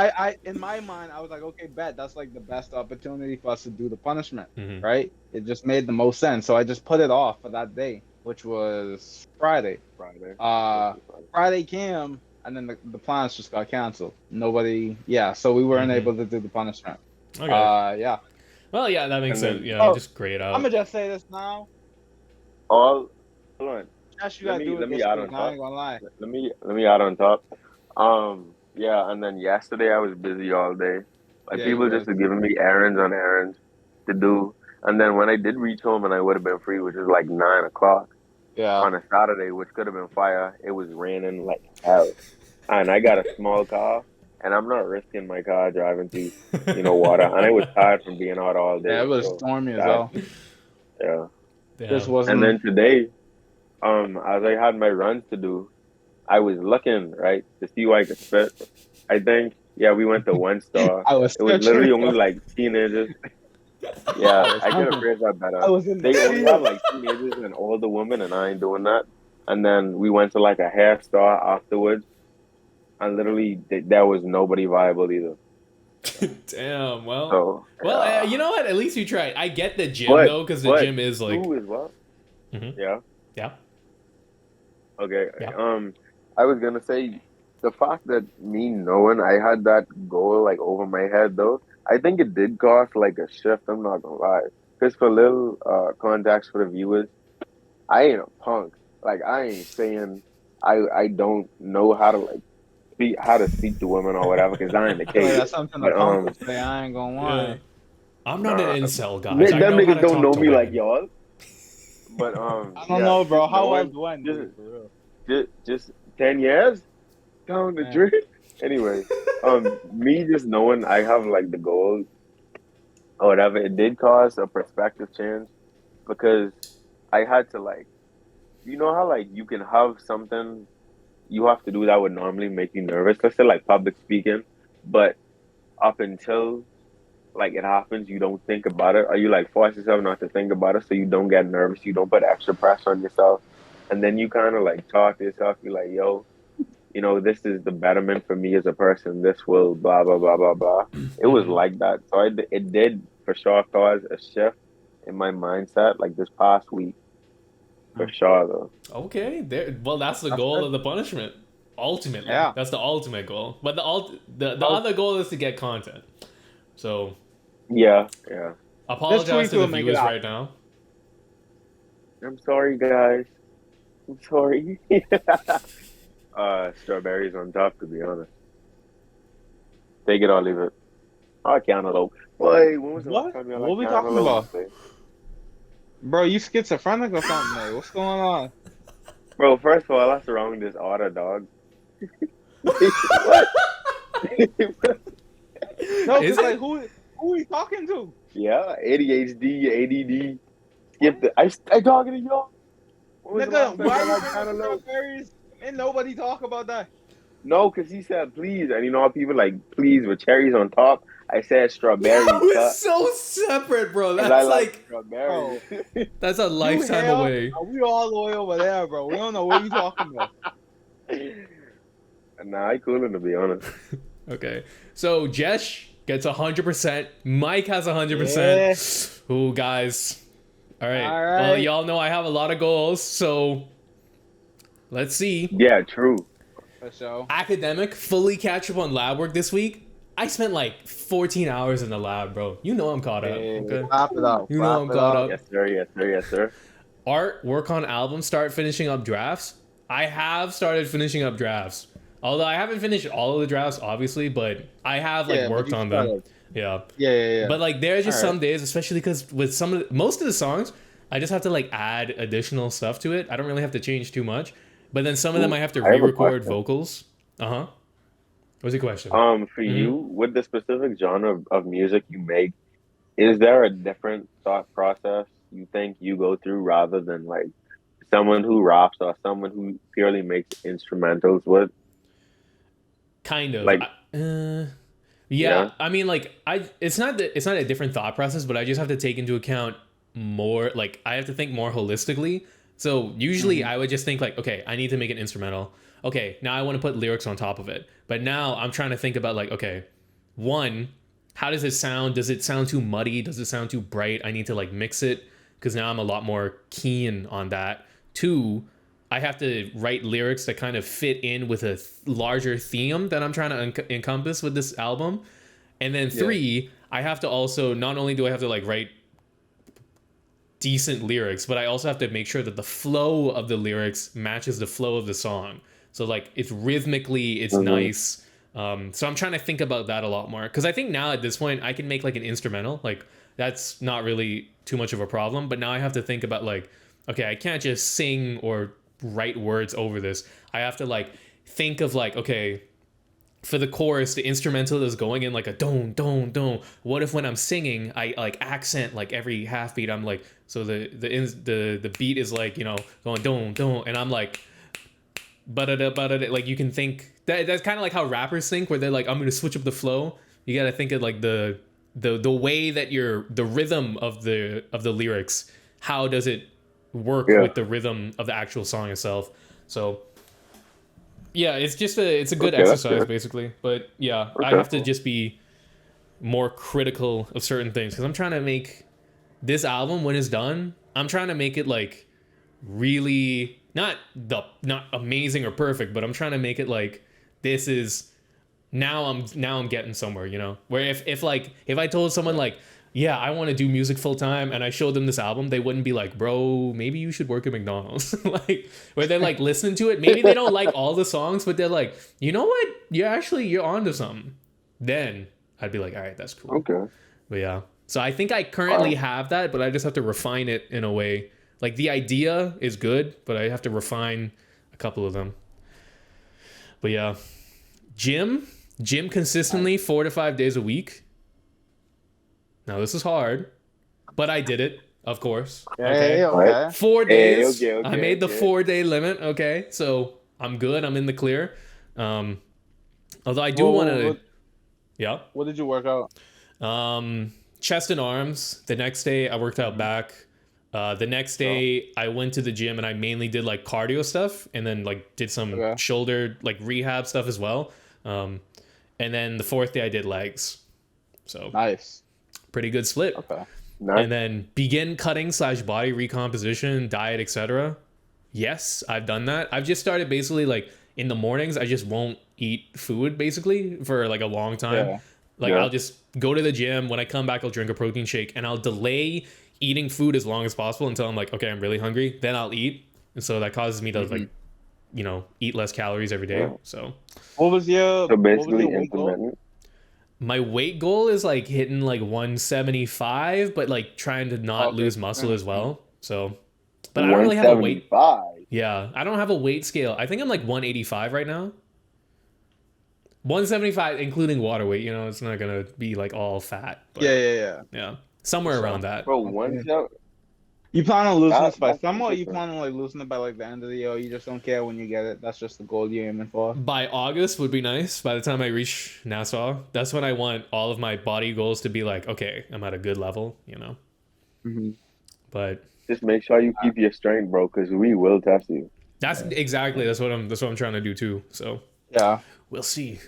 in my mind, I was like, okay, bet that's like the best opportunity for us to do the punishment, Mm-hmm. right? It just made the most sense. So I just put it off for that day, which was Friday. Friday, Uh, okay, Friday. Friday came, and then the plans just got canceled. Nobody, yeah, so we weren't Mm-hmm. able to do the punishment. Okay. Yeah. Well, yeah, that makes And sense. then You know, Oh, just grade it I'm out. gonna just say this now. all, hold on, Josh, you gotta do it let me this add week. on I top. ain't gonna lie. Let me add on top. Yeah, and then yesterday I was busy all day. Like Yeah, you people just was. were giving me errands on errands to do. And then when I did reach home and I would have been free, which was like 9 o'clock Yeah. on a Saturday, which could have been fire, it was raining like hell. And I got a small car, and I'm not risking my car driving through, water. And I was tired from being out all Yeah, it day, was so stormy as that, hell. yeah. This Damn. And wasn't. then today, as I had my runs to do, I was looking right to see where I could fit. I think, yeah, we went to one store. I was It was searching literally for. only like teenagers. Yeah, I was I could have hunting. phrased that I better. was in the They only have field. like teenagers and older women, and I ain't doing that. And then we went to like a hair store afterwards, and literally there was nobody viable either. Damn. Well, So well, yeah, you know what? At least you tried. I get the gym but though, because the but gym is like. two is what? Mm-hmm. Yeah. Yeah. Okay. Yeah. I was gonna say the fact that me knowing I had that goal like over my head though, I think it did cost like a shift. I'm not gonna lie. Because for little context for the viewers, I ain't a punk. Like I ain't saying I don't know how to like speak to women or whatever. Because I ain't the I feel like case. that's something a But punk would say. I ain't gonna Yeah. lie. I'm not an nah, incel, guys. I them know how niggas to don't talk know to me like women. y'all. But I don't yeah, know, bro. just How else knowing do I know just you for real? just 10 years down the Man. drain. Anyway, me just knowing I have like the goal or whatever, it did cause a perspective change because I had to like, how like you can have something you have to do that would normally make you nervous. Let's say like public speaking, but up until like it happens, you don't think about it, or you like force yourself not to think about it, so you don't get nervous, you don't put extra pressure on yourself, and then you kind of like talk to yourself, be like, yo, this is the betterment for me as a person. This will blah blah blah blah blah. It was Mm-hmm. like that, so it did for sure cause a shift in my mindset, like this past week, for Mm. sure though. Okay. There. Well, that's the That's goal good. of the punishment. Ultimately, Yeah. that's the ultimate goal. But the Well, other goal is to get content. So Yeah, yeah. this apologize week to the we'll make it viewers up. right now. I'm sorry, guys. I'm sorry. Strawberries on top, to be honest. Take it or leave it. I cantaloupe. Boy, when was the last What? time you had What are like we talking cantaloupe? about? Bro, you schizophrenic or something, man? What's going on? Bro, first of all, that's the wrong disorder, dog. What? No, Is cause like it? who are you talking to? Yeah, ADHD, ADD. Skip the. I talking to y'all. When was the Nigga, last time why y'all you had bringing cantaloupe? strawberries? Ain't nobody talk about that. No, because he said please, and you know how people like please with cherries on top. I said Yo, strawberries, it's cut, so separate, bro. because I That's like like strawberries. Bro, that's a you lifetime here away. and we all the way over there, bro. We don't know what you talking about. Nah, I cooling to be honest. Okay. So Jesh gets 100%. Mike has Yeah. 100%. Ooh, guys. All right. All Well, right. y'all know I have a lot of goals, so let's see. Yeah, true. For sure. Academic, fully catch up on lab work this week. I spent like 14 hours in the lab, bro. You know I'm caught up. Hey, Okay. wrap it up. You know Wrap I'm it caught up. up. Yes, sir. Yes, sir. Yes, sir. Art, work on album, start finishing up drafts. I have started finishing up drafts. Although I haven't finished all of the drafts, obviously, but I have like Yeah, but worked you on them. started. Yeah. Yeah. But like there's just All right. some days, especially because with most of the songs, I just have to like add additional stuff to it. I don't really have to change too much. But then some of them Ooh, I have to I have a re-record question. vocals. Uh-huh. What's your question? For Mm-hmm. you, with the specific genre of music you make, is there a different thought process you think you go through rather than like someone who raps or someone who purely makes instrumentals with? Kind of. Like, Yeah, yeah. I mean, like, it's not a different thought process, but I just have to take into account more. Like, I have to think more holistically. So usually, I would just think like, okay, I need to make an instrumental. Okay, now I want to put lyrics on top of it. But now I'm trying to think about like, okay, one, how does it sound? Does it sound too muddy? Does it sound too bright? I need to like mix it because now I'm a lot more keen on that. Two, I have to write lyrics that kind of fit in with a larger theme that I'm trying to encompass with this album. And then three, I have to also, not only do I have to like write decent lyrics, but I also have to make sure that the flow of the lyrics matches the flow of the song. So like it's rhythmically, it's Hmm. nice. So I'm trying to think about that a lot more because I think now at this point I can make like an instrumental. Like that's not really too much of a problem. But now I have to think about like, okay, I can't just sing or write words over this. I have to like think of like, okay, for the chorus, the instrumental is going in like a don don don. What if when I'm singing, I like accent like every half beat? I'm like, so the beat is like, you know, going don don, and I'm like, but like you can think that's kind of like how rappers think, where they're like, I'm gonna switch up the flow. You gotta think of like the way that the rhythm of the lyrics. How does it work Yeah. with the rhythm of the actual song itself? So yeah, it's a good Okay, that's exercise good. basically. But yeah, I Okay. have to just be more critical of certain things because I'm trying to make this album when it's done. I'm trying to make it like really not amazing or perfect, but I'm trying to make it like this is now I'm getting somewhere, you know. Where if I told someone like, yeah, I want to do music full time, and I showed them this album, they wouldn't be like, bro, maybe you should work at McDonald's. Like where they're like listening to it, maybe they don't like all the songs, but they're like, you know what, you're onto something. Then I'd be like, all right, that's cool. Okay. But yeah, so I think I All currently right. have that, but I just have to refine it in a way. Like the idea is good, but I have to refine a couple of them. But yeah, gym, gym consistently 4 to 5 days a week. Now this is hard, but I did it, of course. Hey, Okay, All right. okay. 4 days. Okay. I Okay. made the Okay. 4 day limit. Okay, so I'm good. I'm in the clear. Um, although I do What, want what, to, what, yeah. what did you work out? Chest and arms. The next day I worked out back. The next day I went to the gym and I mainly did like cardio stuff and then like did some Okay. shoulder like rehab stuff as well. And then the fourth day I did legs. So Nice. pretty good split. Okay. Nice. And then begin cutting / body recomposition, diet, etc. Yes, I've done that. I've just started basically like in the mornings I just won't eat food basically for like a long time. Yeah. Like Yeah. I'll just go to the gym. When I come back, I'll drink a protein shake and I'll delay eating food as long as possible until I'm like, okay, I'm really hungry. Then I'll eat. And so that causes me to like, you know, eat less calories every day. Yeah. So What was your So what was basically your weight goal? intermittent. my weight goal is like hitting like 175, but like trying to not Okay. lose muscle as well. So, but I don't really have a weight. 175. Yeah, I don't have a weight scale. I think I'm like 185 right now. 175, including water weight. You know, it's not gonna be like all fat. But Yeah. yeah, somewhere around that. Bro, Okay. 170. You plan on losing That- this by that's summer, or you interesting. plan on like losing it by like the end of the year? Or you just don't care when you get it. That's just the goal you're aiming for. By August would be nice. By the time I reach Nassau, that's when I want all of my body goals to be like, okay, I'm at a good level. You know, Mm-hmm. but Just make sure you keep your strength, bro, because we will test you. that's exactly that's what I'm trying to do too. So Yeah. we'll see.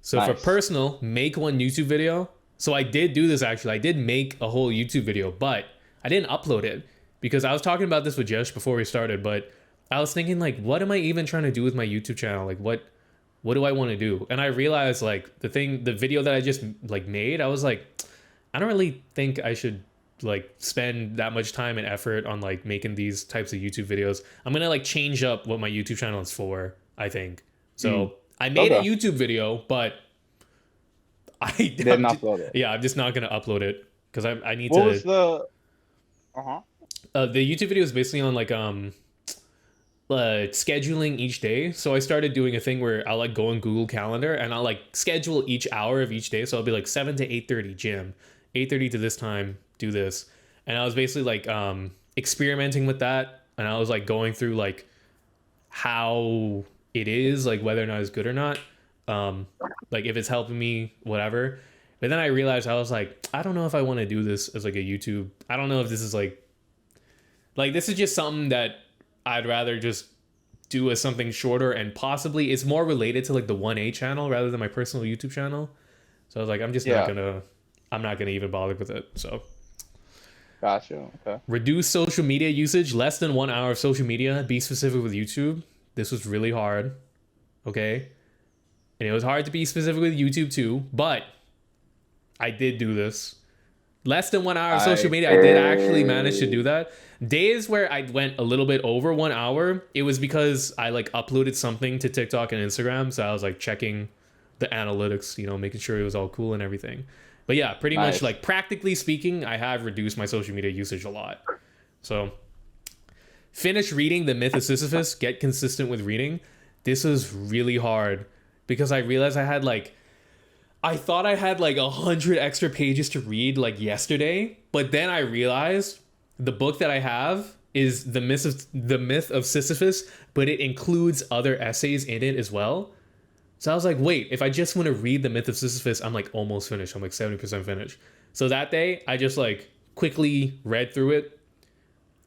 So for Nice. personal, make one YouTube video. So I did do this actually. I did make a whole YouTube video, but I didn't upload it because I was talking about this with Jesh before we started, but I was thinking like, what am I even trying to do with my YouTube channel? Like what do I want to do? And I realized like the video that I just like made, I was like, I don't really think I should like spend that much time and effort on like making these types of YouTube videos. I'm gonna like change up what my YouTube channel is for, I think. So I made a YouTube video, but I Didn't upload it. Yeah, I'm just not gonna upload it because I need What to. was the? The YouTube video is basically on like scheduling each day. So I started doing a thing where I'll like go on Google Calendar and I'll like schedule each hour of each day. So I'll be like 7 to 8:30 gym, 8:30 to this time do this, and I was basically like experimenting with that, and I was like going through like how it is, like whether or not it's good or not, like if it's helping me, whatever. But then I realized I was like, I don't know if I want to do this as like a YouTube. I don't know if this is like this is just something that I'd rather just do as something shorter, and possibly it's more related to like the 1A channel rather than my personal YouTube channel. So I was like, I'm just not gonna even bother with it. So Gotcha. Okay. reduce social media usage, less than 1 hour of social media. Be specific with YouTube. This was really hard. Okay. And it was hard to be specific with YouTube too, but I did do this. Less than 1 hour of social media. I did actually manage to do that. Days where I went a little bit over 1 hour, it was because I like uploaded something to TikTok and Instagram. So I was like checking the analytics, you know, making sure it was all cool and everything. But yeah, pretty much like practically speaking, I have reduced my social media usage a lot. So finish reading The Myth of Sisyphus. Get consistent with reading. This was really hard because I realized I thought I had like 100 extra pages to read like yesterday, but then I realized the book that I have is The Myth of Sisyphus, but it includes other essays in it as well. So I was like, wait, if I just want to read The Myth of Sisyphus, I'm like almost finished. I'm like 70% finished. So that day, I just like quickly read through it.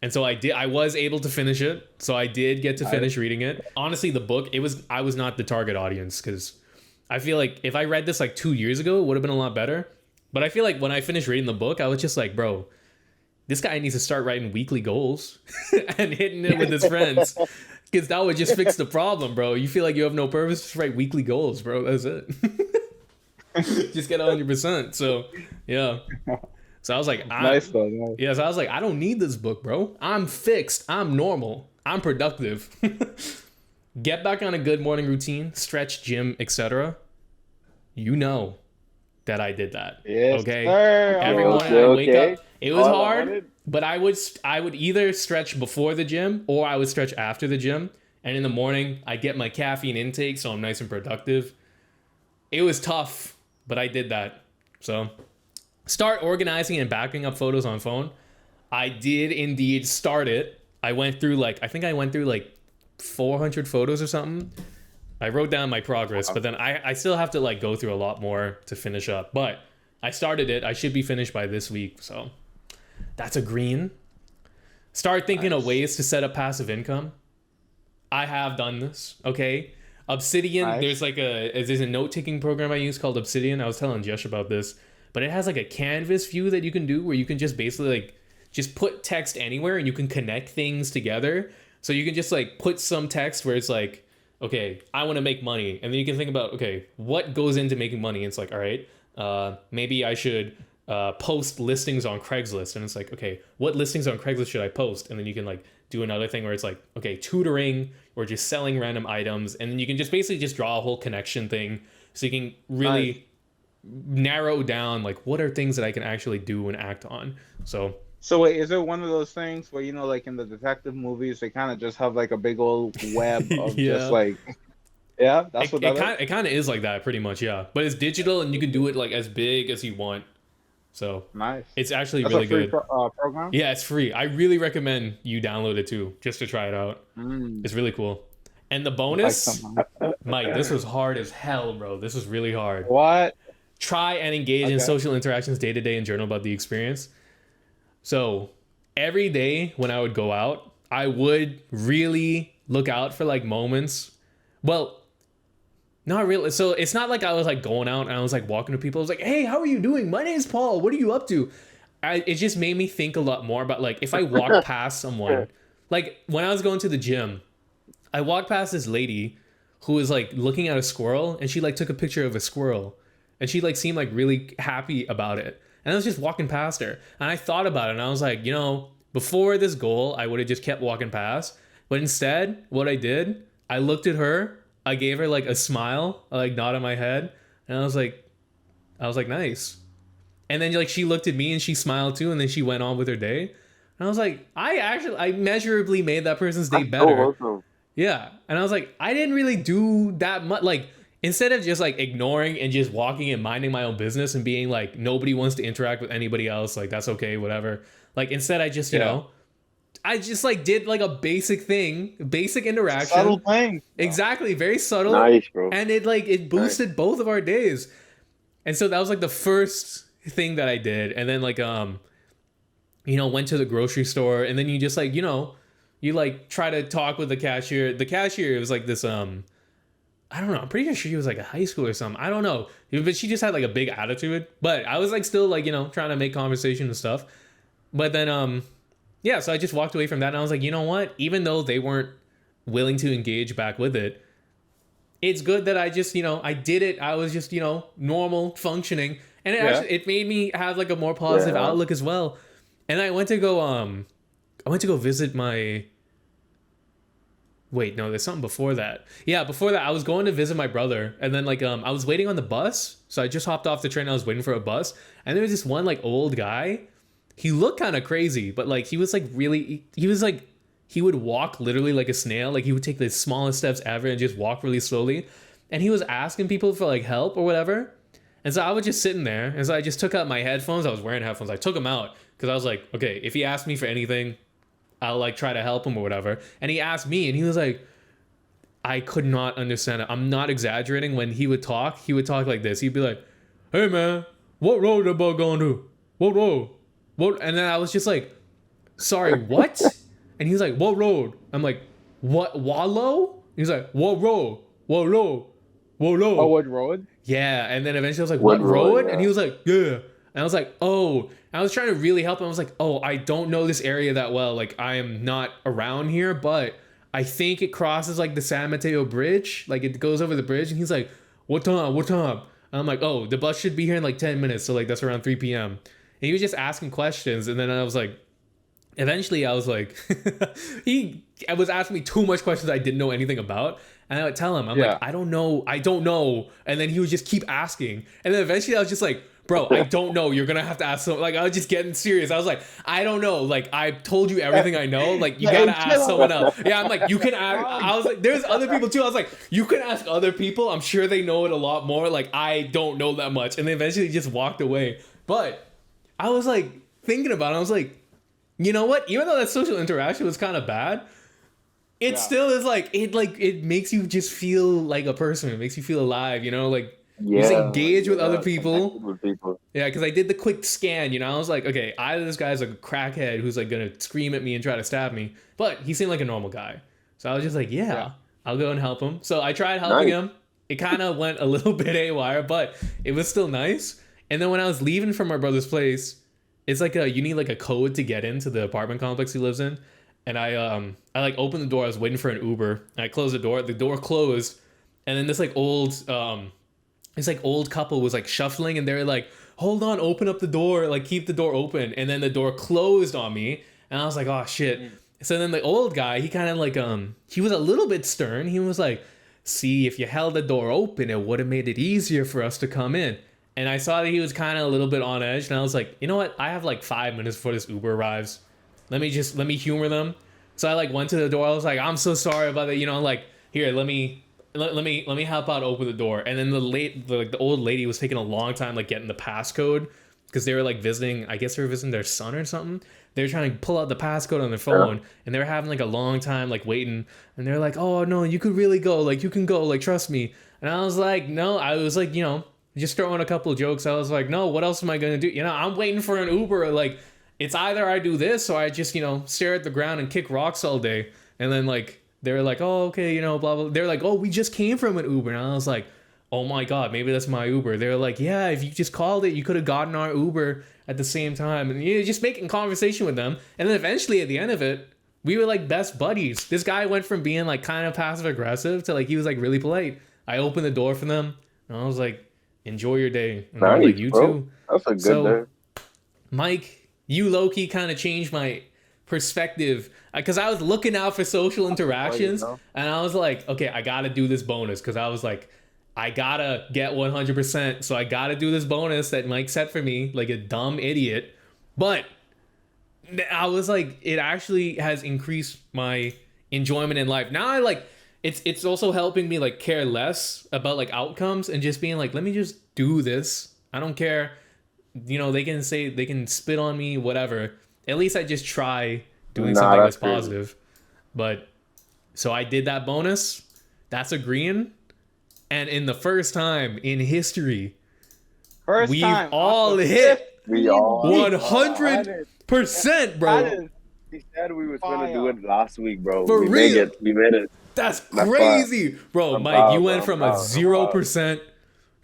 And so I was able to finish it. So I did get to finish reading it. Honestly, the book, I was not the target audience because I feel like if I read this like 2 years ago, it would have been a lot better. But I feel like when I finished reading the book, I was just like, bro, this guy needs to start writing weekly goals and hitting it with his friends. Because that would just fix the problem, bro. You feel like you have no purpose, just write weekly goals, bro. That's it. Just get 100%. So, yeah. So I was like, Nice. Yeah, so I was like, I don't need this book, bro. I'm fixed. I'm normal. I'm productive. Get back on a good morning routine, stretch, gym, etc. You know that I did that. Yes, okay? sir. Every morning I wake up. It was hard, but I would either stretch before the gym or I would stretch after the gym. And in the morning, I get my caffeine intake, so I'm nice and productive. It was tough, but I did that. So start organizing and backing up photos on phone. I did indeed start it. I went through like 400 photos or something. I wrote down my progress, but then I still have to like go through a lot more to finish up. But I started it. I should be finished by this week. So that's a green. Start thinking of ways to set up passive income. I have done this. Okay. Obsidian. There's a note-taking program I use called Obsidian. I was telling Jesh about this, but it has like a canvas view that you can do where you can just basically like just put text anywhere and you can connect things together. So you can just like put some text where it's like, okay, I want to make money. And then you can think about, okay, what goes into making money? And it's like, all right, maybe I should post listings on Craigslist. And it's like, okay, what listings on Craigslist should I post? And then you can like do another thing where it's like, okay, tutoring or just selling random items. And then you can just basically just draw a whole connection thing. So you can really narrow down like what are things that I can actually do and act on. So wait, is it one of those things where, you know, like in the detective movies, they kind of just have like a big old web of just like, that's what it kind of is like that pretty much, yeah. But it's digital and you can do it like as big as you want. So nice. It's actually That's really a free good. Program? Yeah, it's free. I really recommend you download it too, just to try it out. It's really cool. And the bonus, Mike, this was hard as hell, bro. This was really hard. What? Try and engage in social interactions day to day and journal about the experience. So every day when I would go out, I would really look out for like moments. Well, not really. So it's not like I was like going out and I was like walking to people. I was like, hey, how are you doing? My name's Paul. What are you up to? it just made me think a lot more about like if I walk past someone, like when I was going to the gym, I walked past this lady who was like looking at a squirrel, and she like took a picture of a squirrel, and she like seemed like really happy about it. And I was just walking past her, and I thought about it, and I was like, you know, before this goal, I would have just kept walking past. But instead, what I did, I looked at her, I gave her like a smile, I like nodded my head, and I was like, nice. And then like she looked at me and she smiled too, and then she went on with her day. And I was like, I measurably made that person's day That's better. so awesome. Yeah. And I was like, I didn't really do that much. Like, instead of just like ignoring and just walking and minding my own business and being like, nobody wants to interact with anybody else, like that's okay, whatever. Like, instead I just, you know, I just like did like a basic thing, basic interaction. Subtle thing. Exactly. Very subtle. Nice, bro. And it boosted both of our days. And so that was like the first thing that I did. And then like, you know, went to the grocery store, and then you just like, you know, you like try to talk with the cashier. The cashier was like this, I don't know. I'm pretty sure she was like a high school or something. I don't know. But she just had like a big attitude. But I was like still like, you know, trying to make conversation and stuff. But then, yeah, so I just walked away from that, and I was like, you know what? Even though they weren't willing to engage back with it, it's good that I just, you know, I did it. I was just, you know, normal functioning. And it made me have like a more positive outlook as well. And I went to go visit my... Wait, no, there's something before that. Yeah, before that, I was going to visit my brother, and then like I was waiting on the bus, so I just hopped off the train. I was waiting for a bus, and there was this one like old guy. He looked kind of crazy, but like he was like really, he was like, he would walk literally like a snail. Like he would take the smallest steps ever and just walk really slowly, and he was asking people for like help or whatever. And so I was just sitting there, and so I just took out my headphones. I was wearing headphones. I took them out because I was like, okay, if he asked me for anything, I'll like try to help him or whatever. And he asked me, and he was like, I could not understand it. I'm not exaggerating. When he would talk like this. He'd be like, hey man, what road the bug going to? What road? What? And then I was just like, sorry, what? And he's like, what road? I'm like, what, Wallow? He's like, what road? What road? What road? Oh, what road? Yeah. And then eventually I was like, what road? And he was like, yeah. And I was like, oh. And I was trying to really help him. I was like, oh, I don't know this area that well. Like, I am not around here, but I think it crosses like the San Mateo Bridge. Like, it goes over the bridge. And he's like, what time? What time? And I'm like, oh, the bus should be here in like 10 minutes. So, like, that's around 3 p.m. And he was just asking questions. And then I was like, eventually I was like, he was asking me too much questions I didn't know anything about. And I would tell him, I'm like, I don't know. And then he would just keep asking. And then eventually I was just like, bro, I don't know. You're gonna have to ask someone. Like, I was just getting serious. I was like, I don't know. Like, I told you everything I know. Like, you gotta ask someone else. Yeah, I'm like, you can ask. I was like, there's other people too. I was like, you can ask other people. I'm sure they know it a lot more. Like, I don't know that much. And then eventually just walked away. But I was like thinking about it. I was like, you know what? Even though that social interaction was kind of bad, it still is like it makes you just feel like a person. It makes you feel alive. You know, like. You just engage with other people. Yeah, because I did the quick scan, you know. I was like, okay, either this guy's like a crackhead who's like gonna scream at me and try to stab me, but he seemed like a normal guy. So I was just like, yeah. I'll go and help him. So I tried helping him. It kind of went a little bit haywire, but it was still nice. And then when I was leaving from my brother's place, it's like you need like a code to get into the apartment complex he lives in. And I like opened the door. I was waiting for an Uber. And I closed the door. The door closed, and then this old couple was like shuffling, and they were like, hold on, open up the door, like keep the door open. And then the door closed on me, and I was like, oh shit. So then the old guy, he kind of like he was a little bit stern. He was like, see, if you held the door open, it would have made it easier for us to come in. And I saw that he was kind of a little bit on edge, and I was like, you know what, I have like 5 minutes before this Uber arrives. Let me humor them. So I like went to the door. I was like, I'm so sorry about that, you know, like, here, let me help out, open the door. And then the old lady was taking a long time like getting the passcode, because they were like visiting, I guess they were visiting their son or something. They were trying to pull out the passcode on their phone, and they were having like a long time like waiting. And they're like, oh no, you could really go, like you can go, like trust me. And I was like, no. I was like, you know, just throwing a couple of jokes. I was like, no, what else am I gonna do? You know, I'm waiting for an Uber. Like, it's either I do this or I just, you know, stare at the ground and kick rocks all day. And then like they were like, oh, okay, you know, blah, blah. They're like, oh, we just came from an Uber. And I was like, oh my God, maybe that's my Uber. They were like, yeah, if you just called it, you could have gotten our Uber. at the same time, and you know, just making conversation with them. And then eventually at the end of it, we were like best buddies. This guy went from being like kind of passive aggressive to like he was like really polite. I opened the door for them, and I was like, "Enjoy your day." And they were like, "You bro. too." That's a good So, day. Mike, you low-key kind of changed my perspective because I was looking out for social interactions, and I was like, okay, I gotta do this bonus because I was like, I gotta get 100%, so I gotta do this bonus that Mike set for me like a dumb idiot. But I was like, it actually has increased my enjoyment in life. Now I like it's also helping me like care less about like outcomes and just being like, let me just do this. I don't care. You know, they can say, they can spit on me, whatever. At least I just try doing something that's positive. But so I did that bonus. That's a green. And in the first time in history, we've all hit We all 100%, bro. We said we was gonna do it last week, bro. For we real. We made it. That's crazy, bro. I'm Mike, proud, you bro. went from a 0%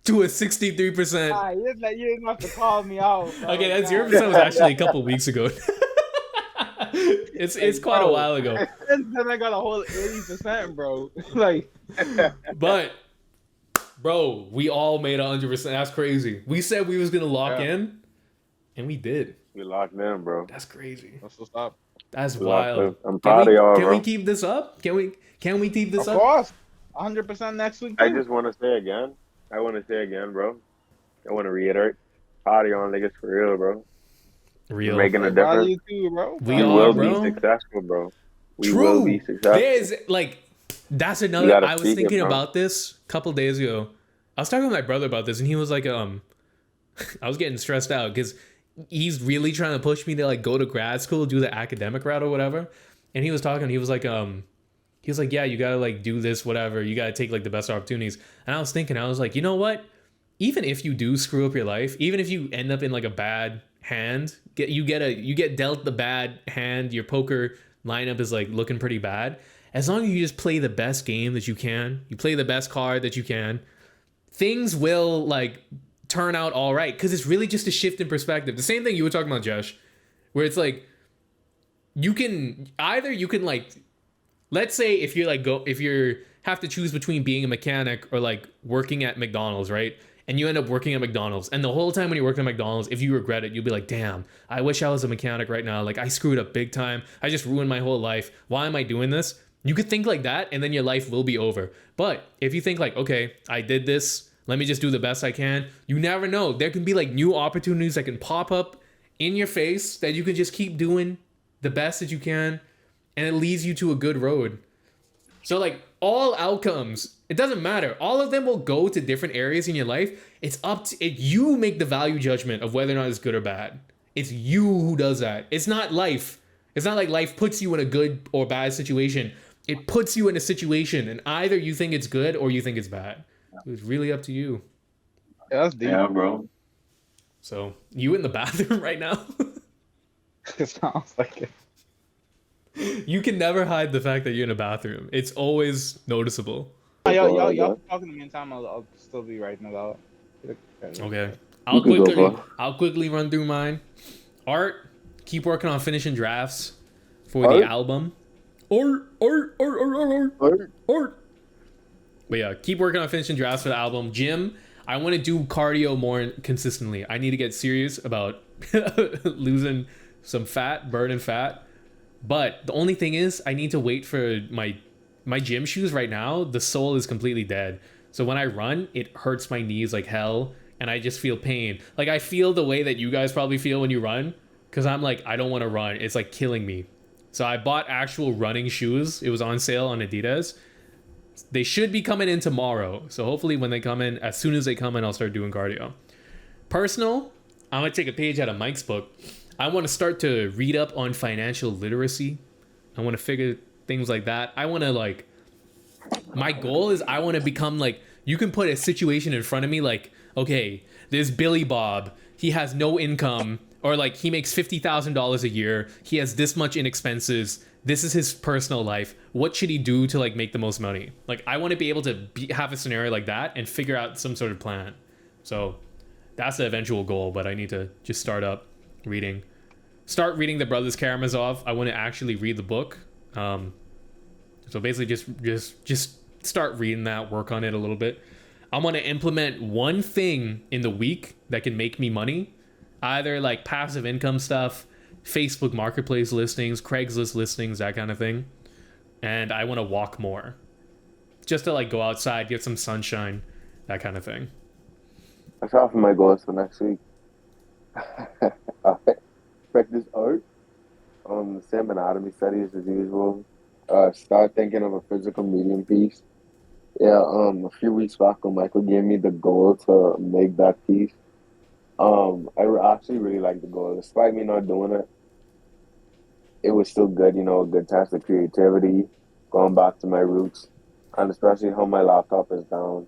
to a 63%. You didn't have to call me out. Bro. Okay, that 0% was actually a couple weeks ago. It's quite a while ago. Then I got a whole 80%, bro. Like, But bro, we all made 100%. That's crazy. We said we was gonna lock in, and we did. We locked in, bro. That's crazy. that's what's up. That's We locked wild. in. I'm proud of y'all, Can bro. we keep this up? Can we keep this Of up? course, 100% next week. I too. just want to say again. I want to say again, bro. I want to reiterate. Proud of y'all niggas for real, bro. Real. You're making a Proud of difference. you too, bro. We We are, will bro. be successful, bro. We True. will be successful. There's like that's You another. gotta I was speak it, thinking bro. about this a couple days ago. I was talking with my brother about this, and he was like, I was getting stressed out because he's really trying to push me to like go to grad school, do the academic route or whatever. And he was talking. He was like, yeah, you gotta like do this, whatever. You gotta take like the best opportunities. And I was thinking, I was like, you know what? Even if you do screw up your life, even if you end up in like a bad hand, you get dealt the bad hand, your poker lineup is like looking pretty bad. As long as you just play the best game that you can, you play the best card that you can, things will like turn out all right. Because it's really just a shift in perspective. The same thing you were talking about, Jesh, where it's like you can like, let's say if you have to choose between being a mechanic or like working at McDonald's, right? And you end up working at McDonald's. And the whole time when you're working at McDonald's, if you regret it, you'll be like, damn, I wish I was a mechanic right now. Like, I screwed up big time. I just ruined my whole life. Why am I doing this? You could think like that, and then your life will be over. But if you think like, okay, I did this. Let me just do the best I can. You never know. There can be like new opportunities that can pop up in your face that you can just keep doing the best that you can. And it leads you to a good road. So like all outcomes, it doesn't matter. All of them will go to different areas in your life. It's up to it. You make the value judgment of whether or not it's good or bad. It's you who does that. It's not life. It's not like life puts you in a good or bad situation. It puts you in a situation, and either you think it's good or you think it's bad. It's really up to you. Yeah, that's deep. Yeah, bro. So you in the bathroom right now? It sounds like it. You can never hide the fact that you're in a bathroom. It's always noticeable. Y'all talking to me in time. I'll still be writing it out. Okay. You can go, bro. I'll quickly run through mine. Art, keep working on finishing drafts for the album. Art. But yeah, keep working on finishing drafts for the album. Gym, I want to do cardio more consistently. I need to get serious about losing some fat, burning fat. But the only thing is, I need to wait for my gym shoes right now. The sole is completely dead. So when I run, it hurts my knees like hell. And I just feel pain. Like I feel the way that you guys probably feel when you run. Because I'm like, I don't want to run. It's like killing me. So I bought actual running shoes. It was on sale on Adidas. They should be coming in tomorrow. So hopefully when they come in, as soon as they come in, I'll start doing cardio. Personal, I'm going to take a page out of Mike's book. I want to start to read up on financial literacy. I want to figure things like that. I want to like, my goal is I want to become like, you can put a situation in front of me like, okay, there's Billy Bob. He has no income, or like he makes $50,000 a year. He has this much in expenses. This is his personal life. What should he do to like make the most money? Like I want to be able to have a scenario like that and figure out some sort of plan. So that's the eventual goal, but I need to just start up. reading. Start reading the Brothers Karamazov. I want to actually read the book. So basically, just start reading that, work on it a little bit. I want to implement one thing in the week that can make me money, either like passive income stuff, Facebook Marketplace listings, Craigslist listings, that kind of thing. And I want to walk more, just to like go outside, get some sunshine, that kind of thing. That's half of my goals for next week. Practice art. The same anatomy studies as usual. Start thinking of a physical medium piece. Yeah, a few weeks back when Michael gave me the goal to make that piece, actually really like the goal. Despite me not doing it, it was still good, a good test of creativity, going back to my roots, and especially how my laptop is down.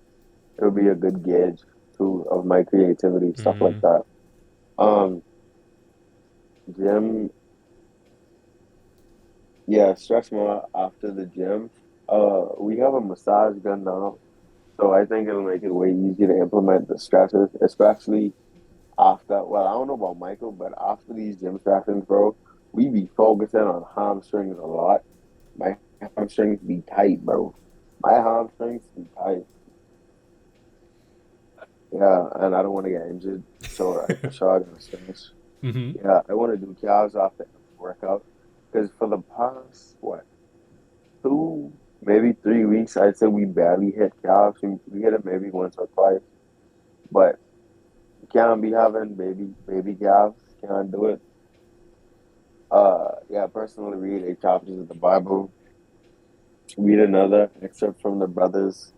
It'll be a good gauge too of my creativity, stuff like Mm-hmm. that. Um, Gym, yeah, stretch more after the gym. We have a massage gun now, so I think it'll make it way easier to implement the stretches, especially after. Well, I don't know about Michael, but after these gym sessions, bro, we be focusing on hamstrings a lot. My hamstrings be tight, bro. My hamstrings be tight. Yeah, and I don't want to get injured, so I for sure I gotta stretch. Mm-hmm. Yeah, I want to do calves after every workout because for the past what 2, maybe 3 weeks, I'd say we barely hit calves. We hit it maybe once or twice, but you can't be having baby calves. Can't do it. Yeah, personally, read 8 chapters of the Bible. Read another excerpt from the brothers.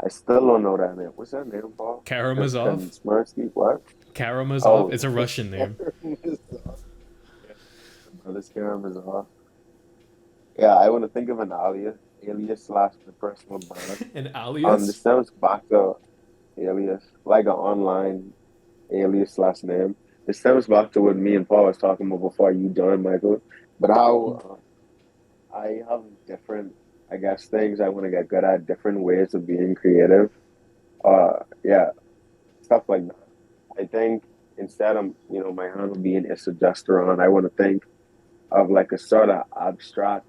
I still don't know that name. What's that name, Paul? Karamazov. Smirsky? What? Karamazov. Oh, It's a Russian name. Karamazov. Yeah, the brothers Karamazov. Yeah, I want to think of an alias slash the personal brand. An This alias. stems back to alias, like an online alias slash name. It stems back to what me and Paul was talking about before you joined, Michael. But how I have different, I guess, things I want to get good at, different ways of being creative. Yeah, stuff like that. I think instead of, my handle being isogesterone, I want to think of like a sort of abstract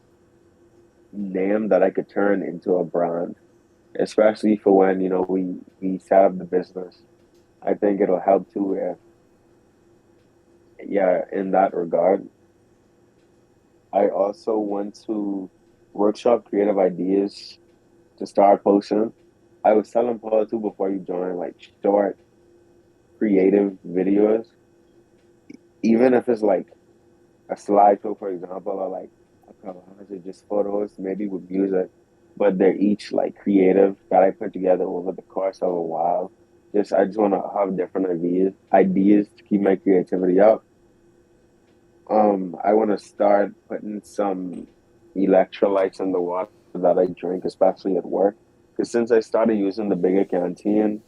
name that I could turn into a brand, especially for when, we set up the business. I think it'll help too if, yeah, in that regard. I also want to workshop creative ideas to start posting. I was telling Paul too before you joined, like short creative videos, even if it's like a slideshow, for example, or like a collage or just photos, maybe with music, but they're each like creative that I put together over the course of a while. I just want to have different ideas to keep my creativity up. I want to start putting some electrolytes in the water that I drink, especially at work. Because since I started using the bigger canteen,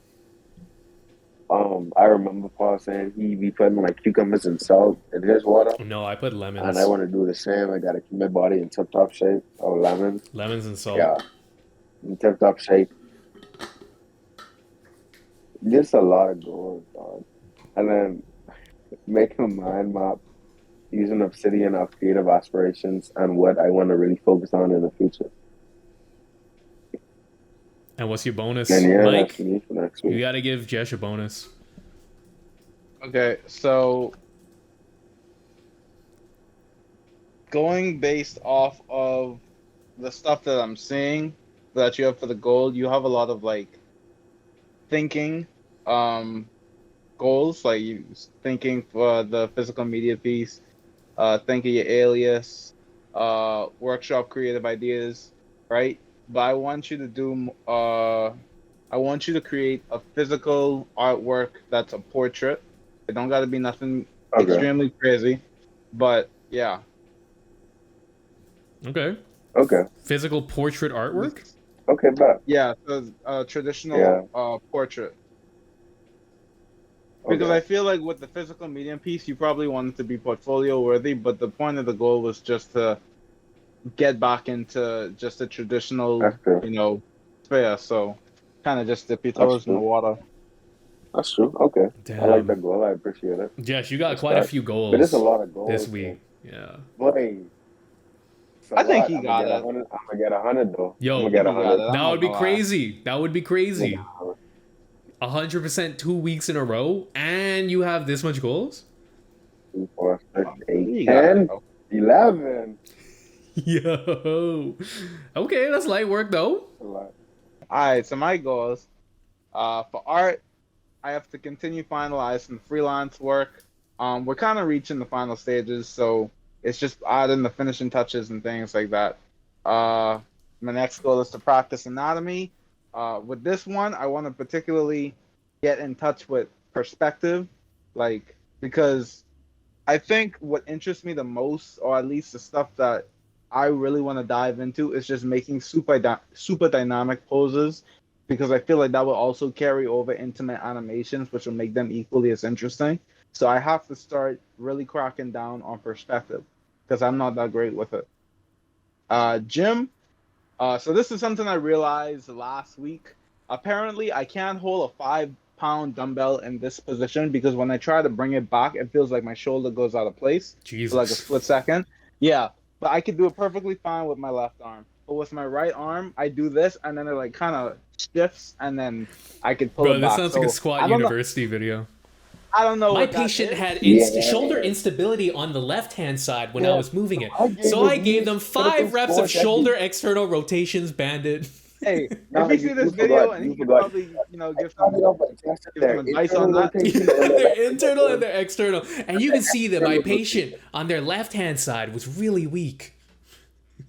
I remember Paul saying he be putting like cucumbers and salt in his water, No, I put and I lemons. want to do the same. I gotta keep my body in tip-top shape. Oh, lemons, Lemons and salt. yeah, in tip-top shape. Just a lot of goals, dog. And then make a mind map using obsidian of creative aspirations and what I want to really focus on in the future. And what's your bonus, And yeah, that's Mike? me for next You week. gotta give Jesh a bonus. Okay, so going based off of the stuff that I'm seeing that you have for the goal, you have a lot of like thinking um goals, like you thinking for the physical media piece, thinking your alias, workshop creative ideas, right? But I want you to create a physical artwork that's a portrait. It don't gotta be nothing Okay. extremely crazy, but yeah. Okay. Okay. Physical portrait artwork? Okay, bet. Yeah, so traditional Yeah. portrait. Because Okay. I feel like with the physical medium piece, you probably want it to be portfolio worthy, but the point of the goal was just to get back into just a traditional, That's true. sphere. So kind of just dip your That's toes in the true. water. That's true. Okay. I like Damn. that goal. I appreciate it. Jesh, you got quite a Respect. few But it's a goals lot of this goals, though. week. Yeah. Boy, it's a I think lot. he I'm gonna got get a it. hundred. I'm gonna get 100 though. I'm Yo, gonna I think get a he got hundred. it. I'm that not would be gonna lie. crazy. That would be I'm gonna get crazy. 100. 100% 2 weeks in a row, and you have this much goals? 2, 4, 6, I 8, think he got it, 10, bro. 11. Yo. Okay, that's light work though. A lot. All right, so my goals. For art, I have to continue finalizing freelance work. We're kind of reaching the final stages, so it's just adding the finishing touches and things like that. Uh, my next goal is to practice anatomy. With this one, I want to particularly get in touch with perspective, like because I think what interests me the most, or at least the stuff that I really want to dive into, is just making super dynamic poses, because I feel like that will also carry over into my animations, which will make them equally as interesting. So I have to start really cracking down on perspective, because I'm not that great with it. Gym. So this is something I realized last week. Apparently, I can't hold a 5 pound dumbbell in this position because when I try to bring it back, it feels like my shoulder goes out of place for like a Jesus. split second. Yeah, but I could do it perfectly fine with my left arm. But with my right arm, I do this and then it like kind of shifts and then I could pull Bro, it this back. sounds like a So squat I don't know. university video. I don't know My what that patient is. had shoulder Yeah. instability on the left hand side when I Yeah. was moving it. I gave So I it gave these them critical 5 reps of score shoulder techniques. external rotations banded. Hey, if Nah, you see this you video forgot. and he You could forgot. probably, I started off by testing give some their advice internal on that. rotation and then Their I took internal and on their external. And you the can see that my external patient rotation. on their left hand side was really weak.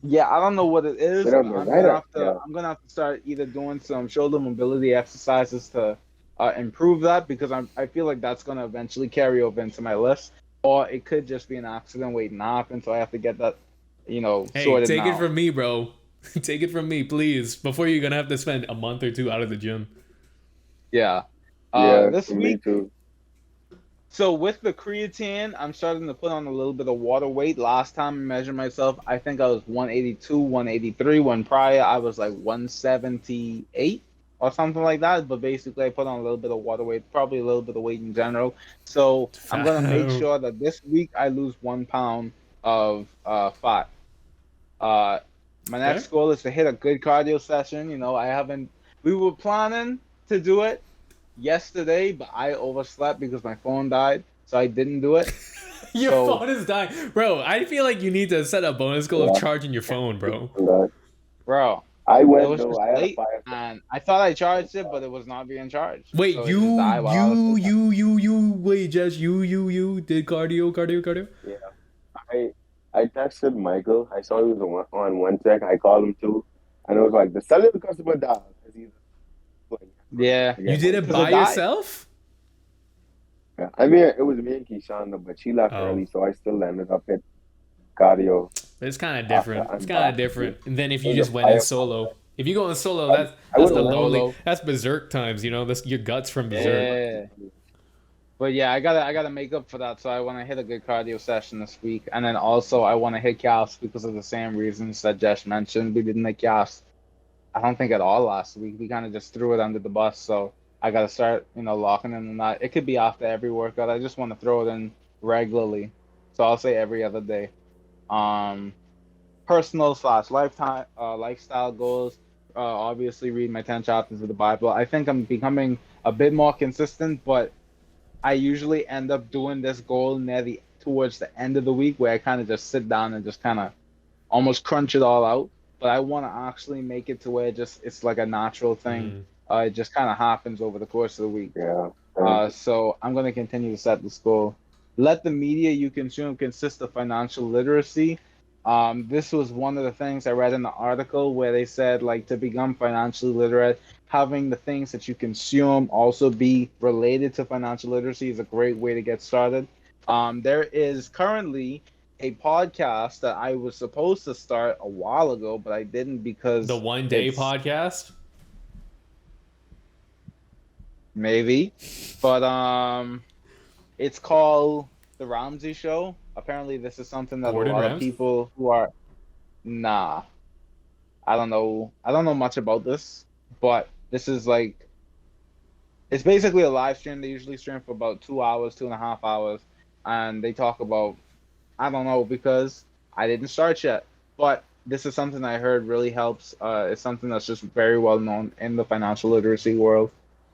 Yeah, I don't know what it is, But but on the right arm, yeah. I'm gonna have to start either doing some shoulder mobility exercises to improve that, because I feel like that's gonna eventually carry over into my list, or it could just be an accident waiting to happen, so I have to get that, Hey, sorted take it now. from me, bro. Take it from me, please. Before you're gonna have to spend a month or two out of the gym. Yeah. Yeah, This for me week, too. so with the creatine, I'm starting to put on a little bit of water weight. Last time I measured myself, I think I was 182, 183. When prior I was like 178 or something like that. But basically, I put on a little bit of water weight, probably a little bit of weight in general. So I'm gonna make Fam. sure that this week I lose 1 pound of fat. Uh, my Okay. next goal is to hit a good cardio session. I haven't. We were planning to do it yesterday, but I overslept because my phone died, so I didn't do it. Your So, phone is dying. Bro, I feel like you need to set a bonus goal of Yeah. charging your phone, bro. bro, I it went was though. just I had a late, fire. and I thought I charged it, but it was not being charged, Wait, so it just died while I was sleeping. wait, Jess, you did cardio. Yeah. I texted Michael. I saw he was on one check. I called him too, and it was like the cellular customer died because he's like, Yeah, You again, did money it because back. by it died. yourself? Yeah. I mean, it was me and Keishana, but she left Oh, early, so I still ended up at cardio it's kind of after. different. It's And kind of different. And then if it you was just a went in fire. solo, if you go in solo, I, that's I would the have went. lonely. Solo. That's berserk times. That's your guts from berserk. Yeah. But yeah, I gotta make up for that. So I want to hit a good cardio session this week, and then also I want to hit calves because of the same reasons that Jesh mentioned. We didn't hit calves, I don't think at all last week. We kind of just threw it under the bus. So I gotta start, locking in on that. It could be after every workout. I just want to throw it in regularly. So I'll say every other day. Um, Personal slash lifetime lifestyle goals. Obviously, read my 10 chapters of the Bible. I think I'm becoming a bit more consistent, but I usually end up doing this goal towards the end of the week, where I kind of just sit down and just kind of almost crunch it all out. But I want to actually make it to where it's like a natural thing. Mm. It just kind of happens over the course of the week. Yeah. So I'm going to continue to set this goal. Let the media you consume consist of financial literacy. This was one of the things I read in the article where they said, like, to become financially literate, having the things that you consume also be related to financial literacy is a great way to get started. There is currently a podcast that I was supposed to start a while ago, but I didn't The because one day it's podcast. maybe, but it's called The Ramsey Show. Apparently, this is something that a Gordon lot of Ramsay. people who are nah, I don't know much about this, but this is like It's basically a live stream. They usually stream for about 2 hours, 2.5 hours, and they talk about, I don't know, because I didn't start yet, but this is something I heard really helps. It's something that's just very well known in the financial literacy world,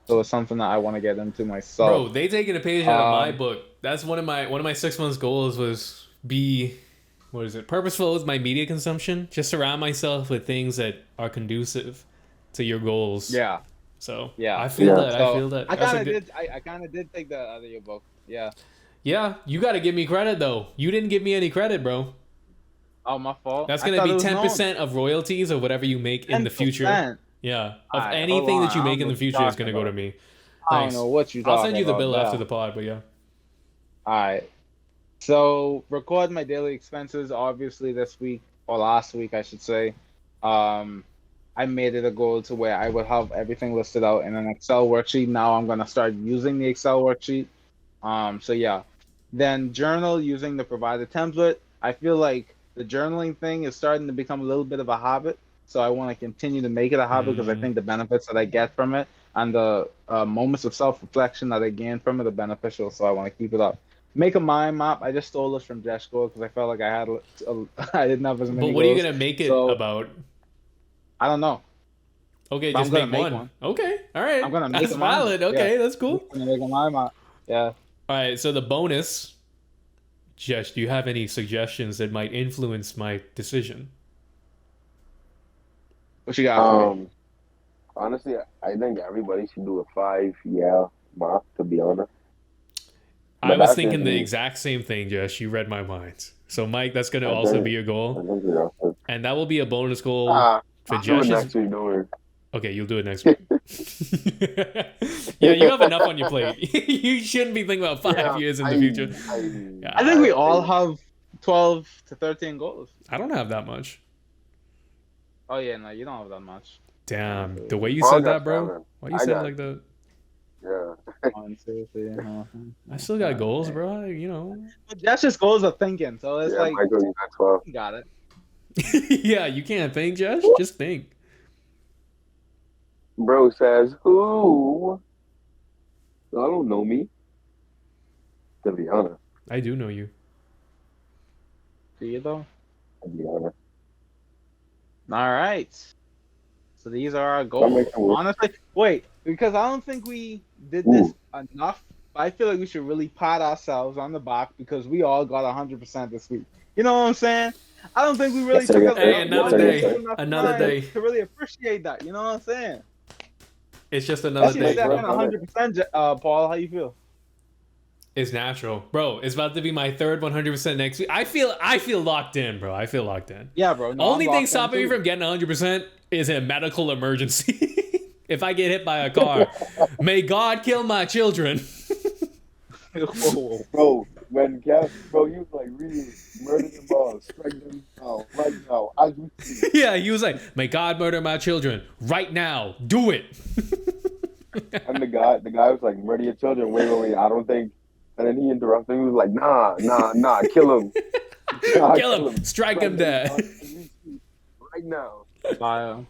so it's something that I want to get into myself. Bro, they taking a page out of my Um, book. That's one of my 6 months goals was be, what is it, purposeful with my media consumption. Just surround myself with things that are conducive to your goals. yeah, So yeah. I feel Yeah. that. I So feel that. I That's kind a of good. did. I kind of did take that out of your book. Yeah. Yeah, you got to give me credit though. You didn't give me any credit, bro. Oh, my fault. That's I gonna thought be it was known. 10% of royalties of whatever you make in the future. 10%. Yeah, All of right, hold anything on. that you I make don't in know the what you're future is talking gonna go to about. me. I don't Thanks. know what you're I'll talking send you the about. bill after Yeah. the pod, but yeah. All right. So record my daily expenses. Obviously, this week or last week, I should say. Um, I made it a goal to where I would have everything listed out in an Excel worksheet. Now I'm gonna start using the Excel worksheet. So yeah. Then journal using the provided template. I feel like the journaling thing is starting to become a little bit of a habit. So I want to continue to make it a habit because I Mm. think the benefits that I get from it and the moments of self-reflection that I gain from it are beneficial. So I want to keep it up. Make a mind map. I just stole this from Jesh because I felt like I didn't have as But many what are you goals. gonna make it So about? I don't know. Okay, But I'm just gonna make make one. one. Okay, all right. I'm gonna make That's a mind map. valid. Yeah. Okay, that's I'm cool. gonna make a mind map. Yeah. All right, so the bonus, Jesh, do you have any suggestions that might influence my decision? What you got for me? Honestly, I think everybody should do a 5 year mark. To be honest, I but was that's just thinking the me. exact same thing, Jesh. You read my mind. So, Mike, that's going to I also be think your I goal. think you know. And that will be a bonus goal for I'll do it Jesh's. next week. Don't worry. Okay, you'll do it next week. Yeah, you have enough on your plate. You shouldn't be thinking about 5 years in the future. Yeah, I think we I all think have 12 to 13 goals. I don't have that much. Oh yeah, no, you don't have that much. Damn, the way you Paul said got that, bro. 7. Why you I said it got like that? yeah. On seriously, I still got goals, bro. You know. But that's just goals of thinking. So it's Yeah, like Michael, you got 12. you got it. Yeah, you can't think, Josh. Just think. Bro says who? I don't know me. To be honest. I do know you. Do you though? To be honest. All right. So these are our That goals. makes sense. Honestly, wait, because I don't think we did this enough. I feel like we should really pat ourselves on the back because we all got 100% this week. You know what I'm saying? I don't think we really Yes, sir, took yes, sir. Hey, another Yes, sir, day. yes, sir. Another day. to really appreciate that. You know what I'm saying? It's just another That's day. exactly bro. 100%. Paul, how you feel? It's natural, bro. It's about to be my third 100% next week. I feel locked in, bro. I feel locked in. Yeah, bro. No, Only I'm thing locked in stopping me too. from getting 100% is a medical emergency. If I get hit by a car, may God kill my children. Bro, when Cass, bro, you was like really murder them all, strike them down right now. As we speak. Yeah, he was like, may God murder my children right now. Do it. And the guy was like, murder your children. Wait. I don't think. And then he interrupted me. He was like, nah, kill him. Nah, Kill him. Strike him dead. Right now. Fire.